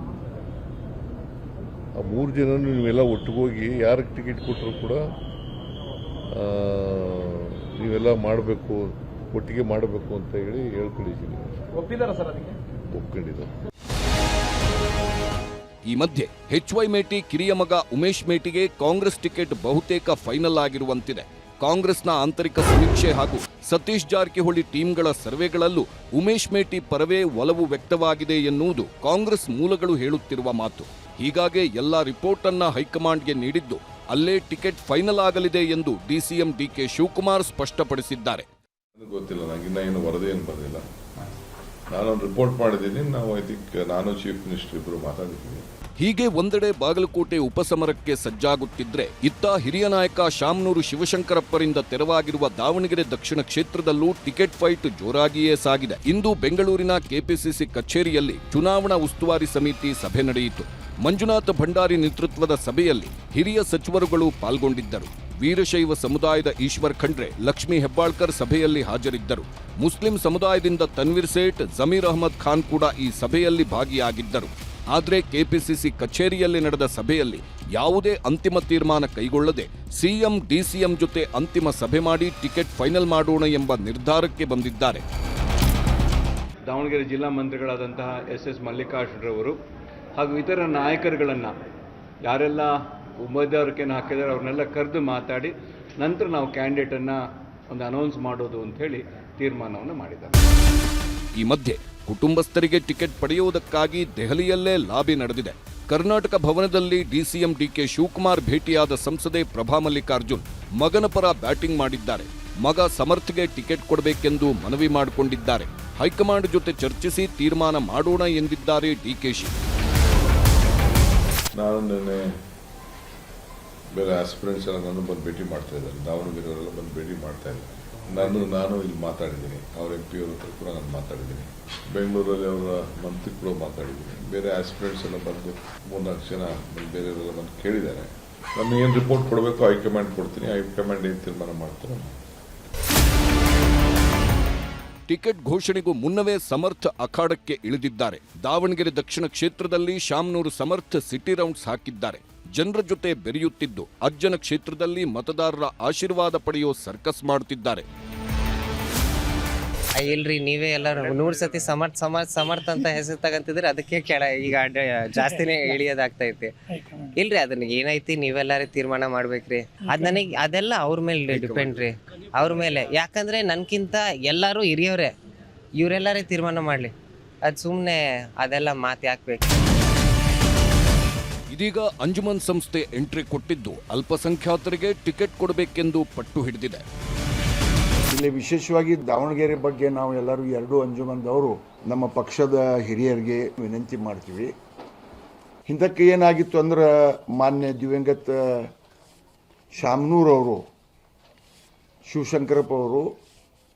ಆ 3 ಜನನು ನೀವೆಲ್ಲ ಒಟ್ಟಿಗೋಗಿ ಯಾರಿಗೆ ಟಿಕೆಟ್ ಕೊಟ್ಟರು ಕೂಡ ನೀವೆಲ್ಲ ಮಾಡಬೇಕು, ಒಟ್ಟಿಗೆ ಮಾಡಬೇಕು ಅಂತ ಹೇಳಿ ಹೇಳ್ಕೊಂಡಿದ್ದೀನಿ. ಒಪ್ಪಿದಾರ ಸರ್ ಅದಕ್ಕೆ? ಒಪ್ಕೊಂಡಿದ್ದಾರೆ. ಈ ಮಧ್ಯೆ HY ಮೇಟಿ ಕಿರಿಯ ಮಗ ಉಮೇಶ್ ಮೇಟಿಗೆ ಕಾಂಗ್ರೆಸ್ ಟಿಕೆಟ್ ಬಹುತೇಕ ಫೈನಲ್ ಆಗಿರುವಂತಿದೆ. ಕಾಂಗ್ರೆಸ್ನ ಆಂತರಿಕ ಸಮೀಕ್ಷೆ ಹಾಗೂ ಸತೀಶ್ ಜಾರಕಿಹೊಳಿ ಟೀಮ್ಗಳ ಸರ್ವೆಗಳಲ್ಲೂ ಉಮೇಶ್ ಮೇಟಿ ಪರವೇ ಒಲವು ವ್ಯಕ್ತವಾಗಿದೆ ಎನ್ನುವುದು ಕಾಂಗ್ರೆಸ್ ಮೂಲಗಳು ಹೇಳುತ್ತಿರುವ ಮಾತು. ಹೀಗಾಗಿ ಎಲ್ಲ ರಿಪೋರ್ಟ್ ಅನ್ನ ಹೈಕಮಾಂಡ್ಗೆ ನೀಡಿದ್ದು ಅಲ್ಲೇ ಟಿಕೆಟ್ ಫೈನಲ್ ಆಗಲಿದೆ ಎಂದು DCM DK ಶಿವಕುಮಾರ್ ಸ್ಪಷ್ಟಪಡಿಸಿದ್ದಾರೆ. ಗೊತ್ತಿಲ್ಲ, ನನಗಿನ್ನ ಏನು ವರದಿ ಏನು ಬರಲಿಲ್ಲ. ನಾನೊಂದು ರಿಪೋರ್ಟ್ ಮಾಡಿದ್ದೀನಿ. ನಾವು ಐ ಥಿಂಕ್ ನಾನು ಚೀಫ್ ಮಿನಿಸ್ಟರ್ ಇಬ್ಬರು ಮಾತಾಡಿದ್ದೀನಿ. ಹೀಗೆ ಒಂದೆಡೆ ಬಾಗಲಕೋಟೆ ಉಪಸಮರಕ್ಕೆ ಸಜ್ಜಾಗುತ್ತಿದ್ರೆ, ಇತ್ತ ಹಿರಿಯ ನಾಯಕ ಶಾಮನೂರು ಶಿವಶಂಕರಪ್ಪರಿಂದ ತೆರವಾಗಿರುವ ದಾವಣಗೆರೆ ದಕ್ಷಿಣ ಕ್ಷೇತ್ರದಲ್ಲೂ ಟಿಕೆಟ್ ಫೈಟ್ ಜೋರಾಗಿಯೇ ಸಾಗಿದೆ. ಇಂದು ಬೆಂಗಳೂರಿನ ಕೆಪಿಸಿಸಿ ಕಚೇರಿಯಲ್ಲಿ ಚುನಾವಣಾ ಉಸ್ತುವಾರಿ ಸಮಿತಿ ಸಭೆ ನಡೆಯಿತು. ಮಂಜುನಾಥ ಭಂಡಾರಿ ನೇತೃತ್ವದ ಸಭೆಯಲ್ಲಿ ಹಿರಿಯ ಸಚಿವರುಗಳು ಪಾಲ್ಗೊಂಡಿದ್ದರು. ವೀರಶೈವ ಸಮುದಾಯದ ಈಶ್ವರ್ ಖಂಡ್ರೆ, ಲಕ್ಷ್ಮೀ ಹೆಬ್ಬಾಳ್ಕರ್ ಸಭೆಯಲ್ಲಿ ಹಾಜರಿದ್ದರು. ಮುಸ್ಲಿಂ ಸಮುದಾಯದಿಂದ ತನ್ವೀರ್ ಸೇಠ್, ಜಮೀರ್ ಅಹಮದ್ ಖಾನ್ ಕೂಡ ಈ ಸಭೆಯಲ್ಲಿ ಭಾಗಿಯಾಗಿದ್ದರು. ಆದರೆ ಕೆಪಿಸಿಸಿ ಕಚೇರಿಯಲ್ಲಿ ನಡೆದ ಸಭೆಯಲ್ಲಿ ಯಾವುದೇ ಅಂತಿಮ ತೀರ್ಮಾನ ಕೈಗೊಳ್ಳದೆ ಸಿಎಂ DCM ಜೊತೆ ಅಂತಿಮ ಸಭೆ ಮಾಡಿ ಟಿಕೆಟ್ ಫೈನಲ್ ಮಾಡೋಣ ಎಂಬ ನಿರ್ಧಾರಕ್ಕೆ ಬಂದಿದ್ದಾರೆ. ದಾವಣಗೆರೆ ಜಿಲ್ಲಾ ಮಂತ್ರಿಗಳಾದಂತಹ SS ಮಲ್ಲಿಕಾರ್ಜುನರವರು ಹಾಗೂ ಇತರ ನಾಯಕರುಗಳನ್ನು ಯಾರೆಲ್ಲ ಉಮೇದುವಾರಿಕೆಯನ್ನು ಹಾಕಿದ್ದಾರೆ ಅವ್ರನ್ನೆಲ್ಲ ಕರೆದು ಮಾತಾಡಿ ನಂತರ ನಾವು ಕ್ಯಾಂಡಿಡೇಟನ್ನು ಒಂದು ಅನೌನ್ಸ್ ಮಾಡೋದು ಅಂತ ಹೇಳಿ ತೀರ್ಮಾನವನ್ನು ಮಾಡಿದ್ದಾರೆ. ಈ ಮಧ್ಯೆ ಕುಟುಂಬಸ್ಥರಿಗೆ ಟಿಕೆಟ್ ಪಡೆಯುವುದಕ್ಕಾಗಿ ದೆಹಲಿಯಲ್ಲೇ ಲಾಬಿ ನಡೆದಿದೆ. ಕರ್ನಾಟಕ ಭವನದಲ್ಲಿ DCM DK ಶಿವಕುಮಾರ್ ಭೇಟಿಯಾದ ಸಂಸದೆ ಪ್ರಭಾ ಮಲ್ಲಿಕಾರ್ಜುನ್ ಮಗನ ಪರ ಬ್ಯಾಟಿಂಗ್ ಮಾಡಿದ್ದಾರೆ. ಮಗ ಸಮರ್ಥ್ಗೆ ಟಿಕೆಟ್ ಕೊಡಬೇಕೆಂದು ಮನವಿ ಮಾಡಿಕೊಂಡಿದ್ದಾರೆ. ಹೈಕಮಾಂಡ್ ಜೊತೆ ಚರ್ಚಿಸಿ ತೀರ್ಮಾನ ಮಾಡೋಣ ಎಂದಿದ್ದಾರೆ DKಶಿ. ನಾನು ನಿನ್ನೆ ಬೇರೆ ಆಸ್ಪಿರೆಂಟ್ಸ್ ಎಲ್ಲ ನಾನು ಬಂದು ಭೇಟಿ ಮಾಡ್ತಾ ಇದ್ದಾರೆ. ದಾವಣಗೆರೆಯವರೆಲ್ಲ ಬಂದು ಭೇಟಿ ಮಾಡ್ತಾ ಇದ್ದಾರೆ. ನಾನು ಇಲ್ಲಿ ಮಾತಾಡಿದ್ದೀನಿ, ಅವ್ರ MP ಅವ್ರ ಹತ್ರ ಕೂಡ ನಾನು ಮಾತಾಡಿದ್ದೀನಿ. ಬೆಂಗಳೂರಲ್ಲಿ ಅವರ ಮಂತ್ರಿ ಕೂಡ ಮಾತಾಡಿದ್ದೀನಿ. ಬೇರೆ ಆಸ್ಪಿರೆಂಟ್ಸ್ ಎಲ್ಲ ಬಂದು 3-4 ಜನ ಬೇರೆಯವರೆಲ್ಲ ಬಂದು ಕೇಳಿದ್ದಾರೆ. ನಾನು ಏನು ರಿಪೋರ್ಟ್ ಕೊಡಬೇಕು ಹೈಕಮಾಂಡ್ ಕೊಡ್ತೀನಿ, ಹೈಕಮಾಂಡ್ ಏನು ತೀರ್ಮಾನ ಮಾಡ್ತಾರೆ. ಟಿಕೆಟ್ ಘೋಷಣೆಗೂ ಮುನ್ನವೇ ಸಮರ್ಥ್ ಅಖಾಡಕ್ಕೆ ಇಳಿದಿದ್ದಾರೆ. ದಾವಣಗೆರೆ ದಕ್ಷಿಣ ಕ್ಷೇತ್ರದಲ್ಲಿ ಶಾಮನೂರು ಸಮರ್ಥ್ ಸಿಟಿ ರೌಂಡ್ಸ್ ಹಾಕಿದ್ದಾರೆ. ಜನರ ಜೊತೆ ಬೆರೆಯುತ್ತಿದ್ದು ಅಜ್ಜನ ಕ್ಷೇತ್ರದಲ್ಲಿ ಮತದಾರರ ಆಶೀರ್ವಾದ ಪಡೆಯೋ ಸರ್ಕಸ್ ಮಾಡುತ್ತಿದ್ದಾರೆ. ಇಲ್ರಿ, ನೀವೇ ಎಲ್ಲರೂ 100 ಸತಿ ಸಮರ್ಥ ಅಂತ ಹೆಸರು ತಗಂತಿದ್ರೆ ಅದಕ್ಕೆ ಈಗ ಜಾಸ್ತಿನೇ ಇಳಿಯೋದಾಗ್ತೈತಿ. ಇಲ್ರಿ, ಅದನ್ನ ಏನೈತಿ ನೀವೆಲ್ಲಾರು ತೀರ್ಮಾನ ಮಾಡ್ಬೇಕ್ರಿ. ಅದೆಲ್ಲ ಅವ್ರ ಮೇಲೆ ಡಿಪೆಂಡ್ ರೀ, ಅವ್ರ ಮೇಲೆ. ಯಾಕಂದ್ರೆ ನನ್ಕಿಂತ ಎಲ್ಲರೂ ಹಿರಿಯವ್ರೆ, ಇವರೆಲ್ಲರೇ ತೀರ್ಮಾನ ಮಾಡ್ಲಿ. ಅದು ಸುಮ್ಮನೆ ಅದೆಲ್ಲ ಮಾತು ಯಾಕಬೇಕು. ಇದೀಗ ಅಂಜುಮನ್ ಸಂಸ್ಥೆ ಎಂಟ್ರಿ ಕೊಟ್ಟಿದ್ದು ಅಲ್ಪಸಂಖ್ಯಾತರಿಗೆ ಟಿಕೆಟ್ ಕೊಡಬೇಕೆಂದು ಪಟ್ಟು ಹಿಡಿದಿದೆ. ಇಲ್ಲಿ ವಿಶೇಷವಾಗಿ ದಾವಣಗೆರೆ ಬಗ್ಗೆ ನಾವು ಎಲ್ಲರೂ 2 ಅಂಜುಮನ್ದವರು ನಮ್ಮ ಪಕ್ಷದ ಹಿರಿಯರಿಗೆ ವಿನಂತಿ ಮಾಡ್ತೀವಿ. ಹಿಂದಕ್ಕೆ ಏನಾಗಿತ್ತು ಅಂದ್ರೆ ಮಾನ್ಯ ದಿವಂಗತ ಶಾಮನೂರವರು, ಶಿವಶಂಕರಪ್ಪ ಅವರು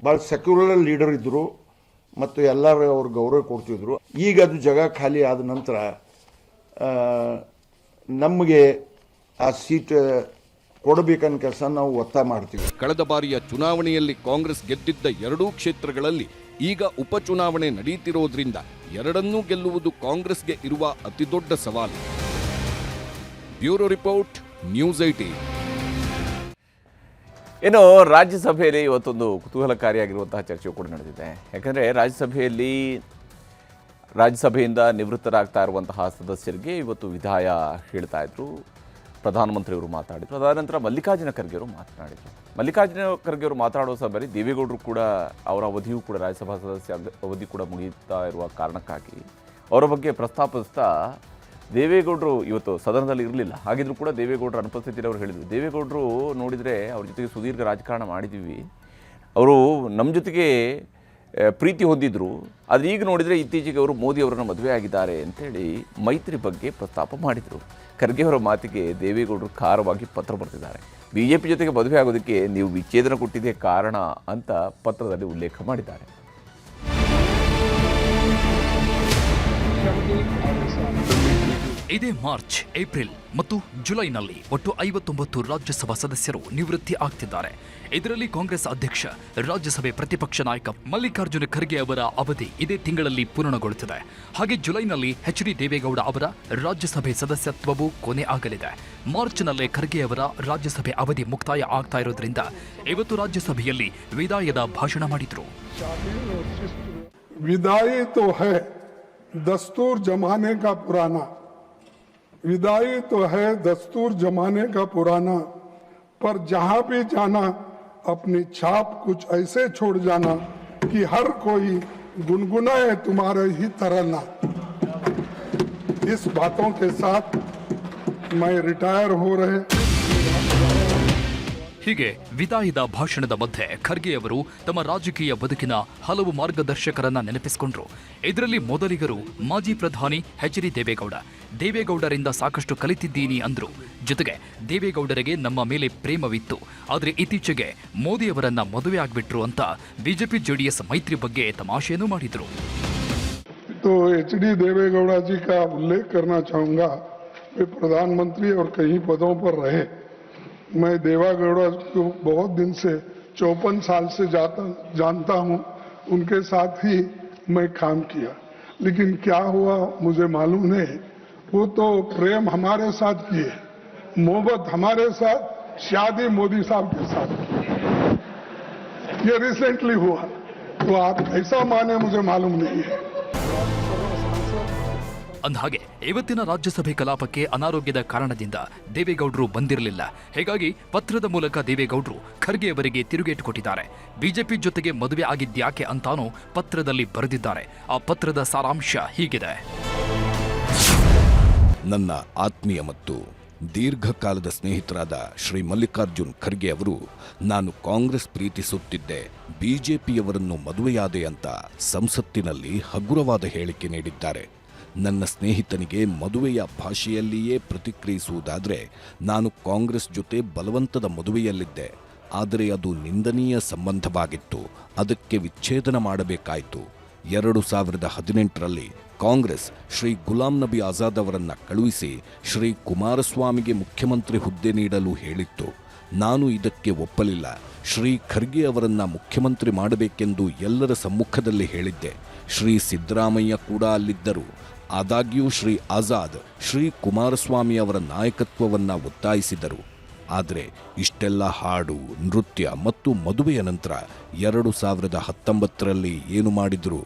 ಭಾಳ ಸೆಕ್ಯುಲರ್ ಲೀಡರ್ ಇದ್ದರು ಮತ್ತು ಎಲ್ಲರೂ ಅವ್ರು ಗೌರವ ಕೊಡ್ತಿದ್ರು. ಈಗ ಅದು ಜಾಗ ಖಾಲಿ ಆದ ನಂತರ ನಮಗೆ ಆ ಸೀಟ್ ಕೊಡಬೇಕನ್ನ ಕೆಲಸ ನಾವು ಒತ್ತಾಯ ಮಾಡ್ತೀವಿ. ಕಳೆದ ಬಾರಿಯ ಚುನಾವಣೆಯಲ್ಲಿ ಕಾಂಗ್ರೆಸ್ ಗೆದ್ದಿದ್ದ 2 ಕ್ಷೇತ್ರಗಳಲ್ಲಿ ಈಗ ಉಪಚುನಾವಣೆ ನಡೆಯುತ್ತಿರೋದ್ರಿಂದ ಎರಡನ್ನೂ ಗೆಲ್ಲುವುದು ಕಾಂಗ್ರೆಸ್ಗೆ ಇರುವ ಅತಿದೊಡ್ಡ ಸವಾಲು. Bureau report, news 18. ಇನ್ನು ರಾಜ್ಯಸಭೆಯಲ್ಲಿ ಇವತ್ತೊಂದು ಕುತೂಹಲಕಾರಿಯಾಗಿರುವಂತಹ ಚರ್ಚೆ ಕೂಡ ನಡೆದಿದೆ. ಯಾಕಂದರೆ ರಾಜ್ಯಸಭೆಯಿಂದ ನಿವೃತ್ತರಾಗ್ತಾ ಇರುವಂತಹ ಸದಸ್ಯರಿಗೆ ಇವತ್ತು ವಿದಾಯ ಹೇಳ್ತಾ ಇದ್ರು. ಪ್ರಧಾನಮಂತ್ರಿಯವರು ಮಾತಾಡಿದರು. ಅದಾದ ನಂತರ ಮಲ್ಲಿಕಾರ್ಜುನ ಖರ್ಗೆ ಅವರು ಮಾತನಾಡಿದರು. ಮಲ್ಲಿಕಾರ್ಜುನ ಖರ್ಗೆ ಅವರು ಮಾತನಾಡುವ ಸಭೆಯಲ್ಲಿ ದೇವೇಗೌಡರು ಕೂಡ ಅವರ ಅವಧಿಯೂ ಕೂಡ ರಾಜ್ಯಸಭಾ ಸದಸ್ಯ ಅವಧಿ ಕೂಡ ಮುಗಿಯುತ್ತಾ ಇರುವ ಕಾರಣಕ್ಕಾಗಿ ಅವರ ಬಗ್ಗೆ ಪ್ರಸ್ತಾಪಿಸ್ತಾ ದೇವೇಗೌಡರು ಇವತ್ತು ಸದನದಲ್ಲಿ ಇರಲಿಲ್ಲ. ಹಾಗಿದ್ರೂ ಕೂಡ ದೇವೇಗೌಡರ ಅನುಪಸ್ಥಿತಿಯಲ್ಲಿ ಅವರು ಹೇಳಿದರು. ದೇವೇಗೌಡರು ನೋಡಿದರೆ ಅವ್ರ ಜೊತೆಗೆ ಸುದೀರ್ಘ ರಾಜಕಾರಣ ಮಾಡಿದ್ದೀವಿ, ಅವರು ನಮ್ಮ ಜೊತೆಗೆ ಪ್ರೀತಿ ಹೊಂದಿದ್ರು, ಆದರೆ ಈಗ ನೋಡಿದರೆ ಇತ್ತೀಚೆಗೆ ಅವರು ಮೋದಿ ಅವರನ್ನು ಮದುವೆ ಆಗಿದ್ದಾರೆ ಅಂತೇಳಿ ಮೈತ್ರಿ ಬಗ್ಗೆ ಪ್ರಸ್ತಾಪ ಮಾಡಿದರು. ಖರ್ಗೆ ಅವರ ಮಾತಿಗೆ ದೇವೇಗೌಡರು ಖಾರವಾಗಿ ಪತ್ರ ಬರೆದಿದ್ದಾರೆ. BJP ಜೊತೆಗೆ ಮದುವೆ ಆಗೋದಕ್ಕೆ ನೀವು ವಿಚ್ಛೇದನ ಕೊಟ್ಟಿದ್ದೇ ಕಾರಣ ಅಂತ ಪತ್ರದಲ್ಲಿ ಉಲ್ಲೇಖ ಮಾಡಿದ್ದಾರೆ. ಇದೇ ಮಾರ್ಚ್, ಏಪ್ರಿಲ್ ಮತ್ತು ಜುಲೈನಲ್ಲಿ ಒಟ್ಟು 59 ರಾಜ್ಯಸಭಾ ಸದಸ್ಯರು ನಿವೃತ್ತಿ ಆಗ್ತಿದ್ದಾರೆ. ಇದರಲ್ಲಿ ಕಾಂಗ್ರೆಸ್ ಅಧ್ಯಕ್ಷ, ರಾಜ್ಯಸಭೆ ಪ್ರತಿಪಕ್ಷ ನಾಯಕ ಮಲ್ಲಿಕಾರ್ಜುನ ಖರ್ಗೆ ಅವರ ಅವಧಿ ಇದೇ ತಿಂಗಳಲ್ಲಿ ಪೂರ್ಣಗೊಳ್ಳುತ್ತದೆ. ಹಾಗೆ ಜುಲೈನಲ್ಲಿ ಎಚ್.ಡಿ. ದೇವೇಗೌಡ ಅವರ ರಾಜ್ಯಸಭೆ ಸದಸ್ಯತ್ವವು ಕೊನೆ ಆಗಲಿದೆ. ಮಾರ್ಚ್ನಲ್ಲೇ ಖರ್ಗೆ ಅವರ ರಾಜ್ಯಸಭೆ ಅವಧಿ ಮುಕ್ತಾಯ ಆಗ್ತಾ ಇರೋದ್ರಿಂದ ಇವತ್ತು ರಾಜ್ಯಸಭೆಯಲ್ಲಿ ವಿದಾಯದ ಭಾಷಣ ಮಾಡಿದ್ರು. विदाई तो है दस्तूर जमाने का पुराना, विदाई तो है दस्तूर जमाने का पुराना, पर जहां भी जाना अपनी छाप कुछ ऐसे छोड़ जाना कि हर कोई गुनगुनाए तुम्हारे ही तराना. इस बातों के साथ मैं रिटायर हो रहे. ಹೀಗೆ ವಿದಾಯದ ಭಾಷಣದ ಮಧ್ಯೆ ಖರ್ಗೆ ಅವರು ತಮ್ಮ ರಾಜಕೀಯ ಬದುಕಿನ ಹಲವು ಮಾರ್ಗದರ್ಶಕರನ್ನ ನೆನಪಿಸಿಕೊಂಡ್ರು. ಇದರಲ್ಲಿ ಮೊದಲಿಗರು ಮಾಜಿ ಪ್ರಧಾನಿ ಎಚ್.ಡಿ. ದೇವೇಗೌಡ. ದೇವೇಗೌಡರಿಂದ ಸಾಕಷ್ಟು ಕಲಿತಿದ್ದೀನಿ ಅಂದ್ರು. ಜೊತೆಗೆ ದೇವೇಗೌಡರಿಗೆ ನಮ್ಮ ಮೇಲೆ ಪ್ರೇಮವಿತ್ತು, ಆದರೆ ಇತ್ತೀಚೆಗೆ ಮೋದಿಯವರನ್ನ ಮದುವೆ ಆಗ್ಬಿಟ್ರು ಅಂತ ಬಿಜೆಪಿ ಜೆಡಿಎಸ್ ಮೈತ್ರಿ ಬಗ್ಗೆ ತಮಾಷೆನೂ ಮಾಡಿದ್ರು. तो एच.डी. देवेगौड़ा जी का उल्लेख करना चाहूंगा. वे प्रधानमंत्री और कई पदों पर रहे. मैं देवेगौड़ा को बहुत दिन से 54 साल से जानता हूं. उनके साथ ही मैं काम किया, लेकिन क्या हुआ मुझे मालूम नहीं. वो तो प्रेम हमारे साथ किए, मोहब्बत हमारे साथ, शादी मोदी साहब के साथ. ये रिसेंटली हुआ, तो आप कैसा माने मुझे मालूम नहीं है. ಅಂದಹಾಗೆ ಇವತ್ತಿನ ರಾಜ್ಯಸಭೆ ಕಲಾಪಕ್ಕೆ ಅನಾರೋಗ್ಯದ ಕಾರಣದಿಂದ ದೇವೇಗೌಡರು ಬಂದಿರಲಿಲ್ಲ. ಹೀಗಾಗಿ ಪತ್ರದ ಮೂಲಕ ದೇವೇಗೌಡರು ಖರ್ಗೆ ಅವರಿಗೆ ತಿರುಗೇಟು ಕೊಟ್ಟಿದ್ದಾರೆ. ಬಿಜೆಪಿ ಜೊತೆಗೆ ಮದುವೆ ಆಗಿದ್ಯಾಕೆ ಅಂತಾನೂ ಪತ್ರದಲ್ಲಿ ಬರೆದಿದ್ದಾರೆ. ಆ ಪತ್ರದ ಸಾರಾಂಶ ಹೀಗಿದೆ. ನನ್ನ ಆತ್ಮೀಯ ಮತ್ತು ದೀರ್ಘಕಾಲದ ಸ್ನೇಹಿತರಾದ ಶ್ರೀ ಮಲ್ಲಿಕಾರ್ಜುನ್ ಖರ್ಗೆ ಅವರು, ನಾನು ಕಾಂಗ್ರೆಸ್ ಪ್ರೀತಿಸುತ್ತಿದ್ದೆ, ಬಿಜೆಪಿಯವರನ್ನು ಮದುವೆಯಾದೆ ಅಂತ ಸಂಸತ್ತಿನಲ್ಲಿ ಹಗುರವಾದ ಹೇಳಿಕೆ ನೀಡಿದ್ದಾರೆ. ನನ್ನ ಸ್ನೇಹಿತನಿಗೆ ಮದುವೆಯ ಭಾಷೆಯಲ್ಲಿಯೇ ಪ್ರತಿಕ್ರಿಯಿಸುವುದಾದರೆ, ನಾನು ಕಾಂಗ್ರೆಸ್ ಜೊತೆ ಬಲವಂತದ ಮದುವೆಯಲ್ಲಿದ್ದೆ, ಆದರೆ ಅದು ನಿಂದನೀಯ ಸಂಬಂಧವಾಗಿತ್ತು, ಅದಕ್ಕೆ ವಿಚ್ಛೇದನ ಮಾಡಬೇಕಾಯಿತು. 2018ರಲ್ಲಿ ಕಾಂಗ್ರೆಸ್ ಶ್ರೀ ಗುಲಾಂ ನಬಿ ಆಜಾದ್ ಅವರನ್ನ ಕಳುಹಿಸಿ ಶ್ರೀ ಕುಮಾರಸ್ವಾಮಿಗೆ ಮುಖ್ಯಮಂತ್ರಿ ಹುದ್ದೆ ನೀಡಲು ಹೇಳಿತ್ತು. ನಾನು ಇದಕ್ಕೆ ಒಪ್ಪಲಿಲ್ಲ. ಶ್ರೀ ಖರ್ಗೆ ಅವರನ್ನ ಮುಖ್ಯಮಂತ್ರಿ ಮಾಡಬೇಕೆಂದು ಎಲ್ಲರ ಸಮ್ಮುಖದಲ್ಲಿ ಹೇಳಿದ್ದೆ. ಶ್ರೀ ಸಿದ್ದರಾಮಯ್ಯ ಕೂಡ ಅಲ್ಲಿದ್ದರು. ಆದಾಗ್ಯೂ ಶ್ರೀ ಆಜಾದ್ ಶ್ರೀ ಕುಮಾರಸ್ವಾಮಿ ಅವರ ನಾಯಕತ್ವವನ್ನು ಒತ್ತಾಯಿಸಿದರು. ಆದರೆ ಇಷ್ಟೆಲ್ಲ ಹಾಡು, ನೃತ್ಯ ಮತ್ತು ಮದುವೆಯ ನಂತರ 2019ರಲ್ಲಿ ಏನು ಮಾಡಿದ್ರು?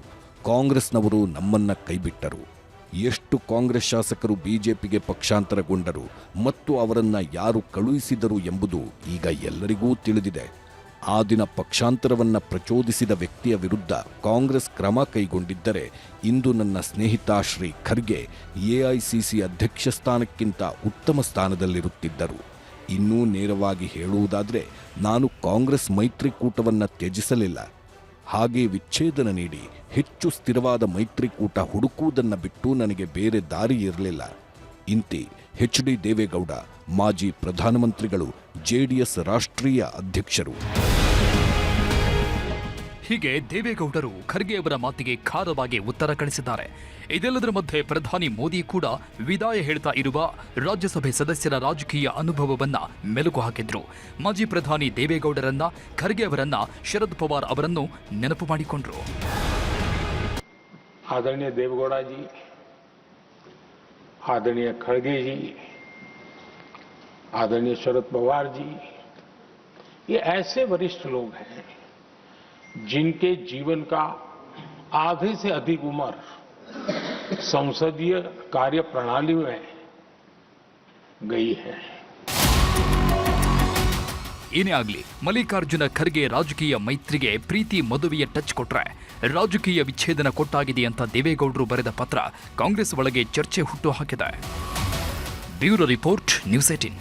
ಕಾಂಗ್ರೆಸ್ನವರು ನಮ್ಮನ್ನ ಕೈಬಿಟ್ಟರು. ಎಷ್ಟು ಕಾಂಗ್ರೆಸ್ ಶಾಸಕರು ಬಿಜೆಪಿಗೆ ಪಕ್ಷಾಂತರಗೊಂಡರು ಮತ್ತು ಅವರನ್ನ ಯಾರು ಕಳುಹಿಸಿದರು ಎಂಬುದು ಈಗ ಎಲ್ಲರಿಗೂ ತಿಳಿದಿದೆ. ಆ ದಿನ ಪಕ್ಷಾಂತರವನ್ನು ಪ್ರಚೋದಿಸಿದ ವ್ಯಕ್ತಿಯ ವಿರುದ್ಧ ಕಾಂಗ್ರೆಸ್ ಕ್ರಮ ಕೈಗೊಂಡಿದ್ದರೆ ಇಂದು ನನ್ನ ಸ್ನೇಹಿತ ಶ್ರೀ ಖರ್ಗೆ ಎಐಸಿಸಿ ಅಧ್ಯಕ್ಷ ಸ್ಥಾನಕ್ಕಿಂತ ಉತ್ತಮ ಸ್ಥಾನದಲ್ಲಿರುತ್ತಿದ್ದರು. ಇನ್ನೂ ನೇರವಾಗಿ ಹೇಳುವುದಾದರೆ, ನಾನು ಕಾಂಗ್ರೆಸ್ ಮೈತ್ರಿಕೂಟವನ್ನು ತ್ಯಜಿಸಲಿಲ್ಲ. ಹಾಗೆ ವಿಚ್ಛೇದನ ನೀಡಿ ಹೆಚ್ಚು ಸ್ಥಿರವಾದ ಮೈತ್ರಿಕೂಟ ಹುಡುಕುವುದನ್ನು ಬಿಟ್ಟು ನನಗೆ ಬೇರೆ ದಾರಿ ಇರಲಿಲ್ಲ. ಇಂತಿ ಎಚ್.ಡಿ. ದೇವೇಗೌಡ, ಮಾಜಿ ಪ್ರಧಾನಮಂತ್ರಿಗಳು, ಜೆಡಿಎಸ್ ರಾಷ್ಟ್ರೀಯ ಅಧ್ಯಕ್ಷರು. ಹೀಗೆ ದೇವೇಗೌಡರು ಖರ್ಗೆ ಅವರ ಮಾತಿಗೆ ಖಾರವಾಗಿ ಉತ್ತರ ಕಳಿಸಿದ್ದಾರೆ. ಇದೆಲ್ಲದರ ಮಧ್ಯೆ ಪ್ರಧಾನಿ ಮೋದಿ ಕೂಡ ವಿದಾಯ ಹೇಳ್ತಾ ಇರುವ ರಾಜ್ಯಸಭೆ ಸದಸ್ಯರ ರಾಜಕೀಯ ಅನುಭವವನ್ನ ಮೆಲುಕು ಹಾಕಿದ್ರು. ಮಾಜಿ ಪ್ರಧಾನಿ ದೇವೇಗೌಡರನ್ನ, ಖರ್ಗೆ ಅವರನ್ನ, ಶರದ್ ಪವಾರ್ ಅವರನ್ನು ನೆನಪು ಮಾಡಿಕೊಂಡ್ರು. आदरणीय देवेगौड़ा जी, आदरणीय खड़गे जी, आदरणीय शरद पवार जी, ये ऐसे वरिष्ठ लोग हैं जिनके जीवन का आधे से अधिक उम्र संसदीय कार्य प्रणाली में गई है. ಏನೇ ಆಗಲಿ, ಮಲ್ಲಿಕಾರ್ಜುನ ಖರ್ಗೆ ರಾಜಕೀಯ ಮೈತ್ರಿಗೆ ಪ್ರೀತಿ ಮದುವೆಯ ಟಚ್ ಕೊಟ್ರೆ ರಾಜಕೀಯ ವಿಚ್ಛೇದನ ಕೊಟ್ಟಾಗಿದೆ ಅಂತ ದೇವೇಗೌಡರು ಬರೆದ ಪತ್ರ ಕಾಂಗ್ರೆಸ್ ಒಳಗೆ ಚರ್ಚೆ ಹುಟ್ಟು ಹಾಕಿದೆ. Bureau report, news 18.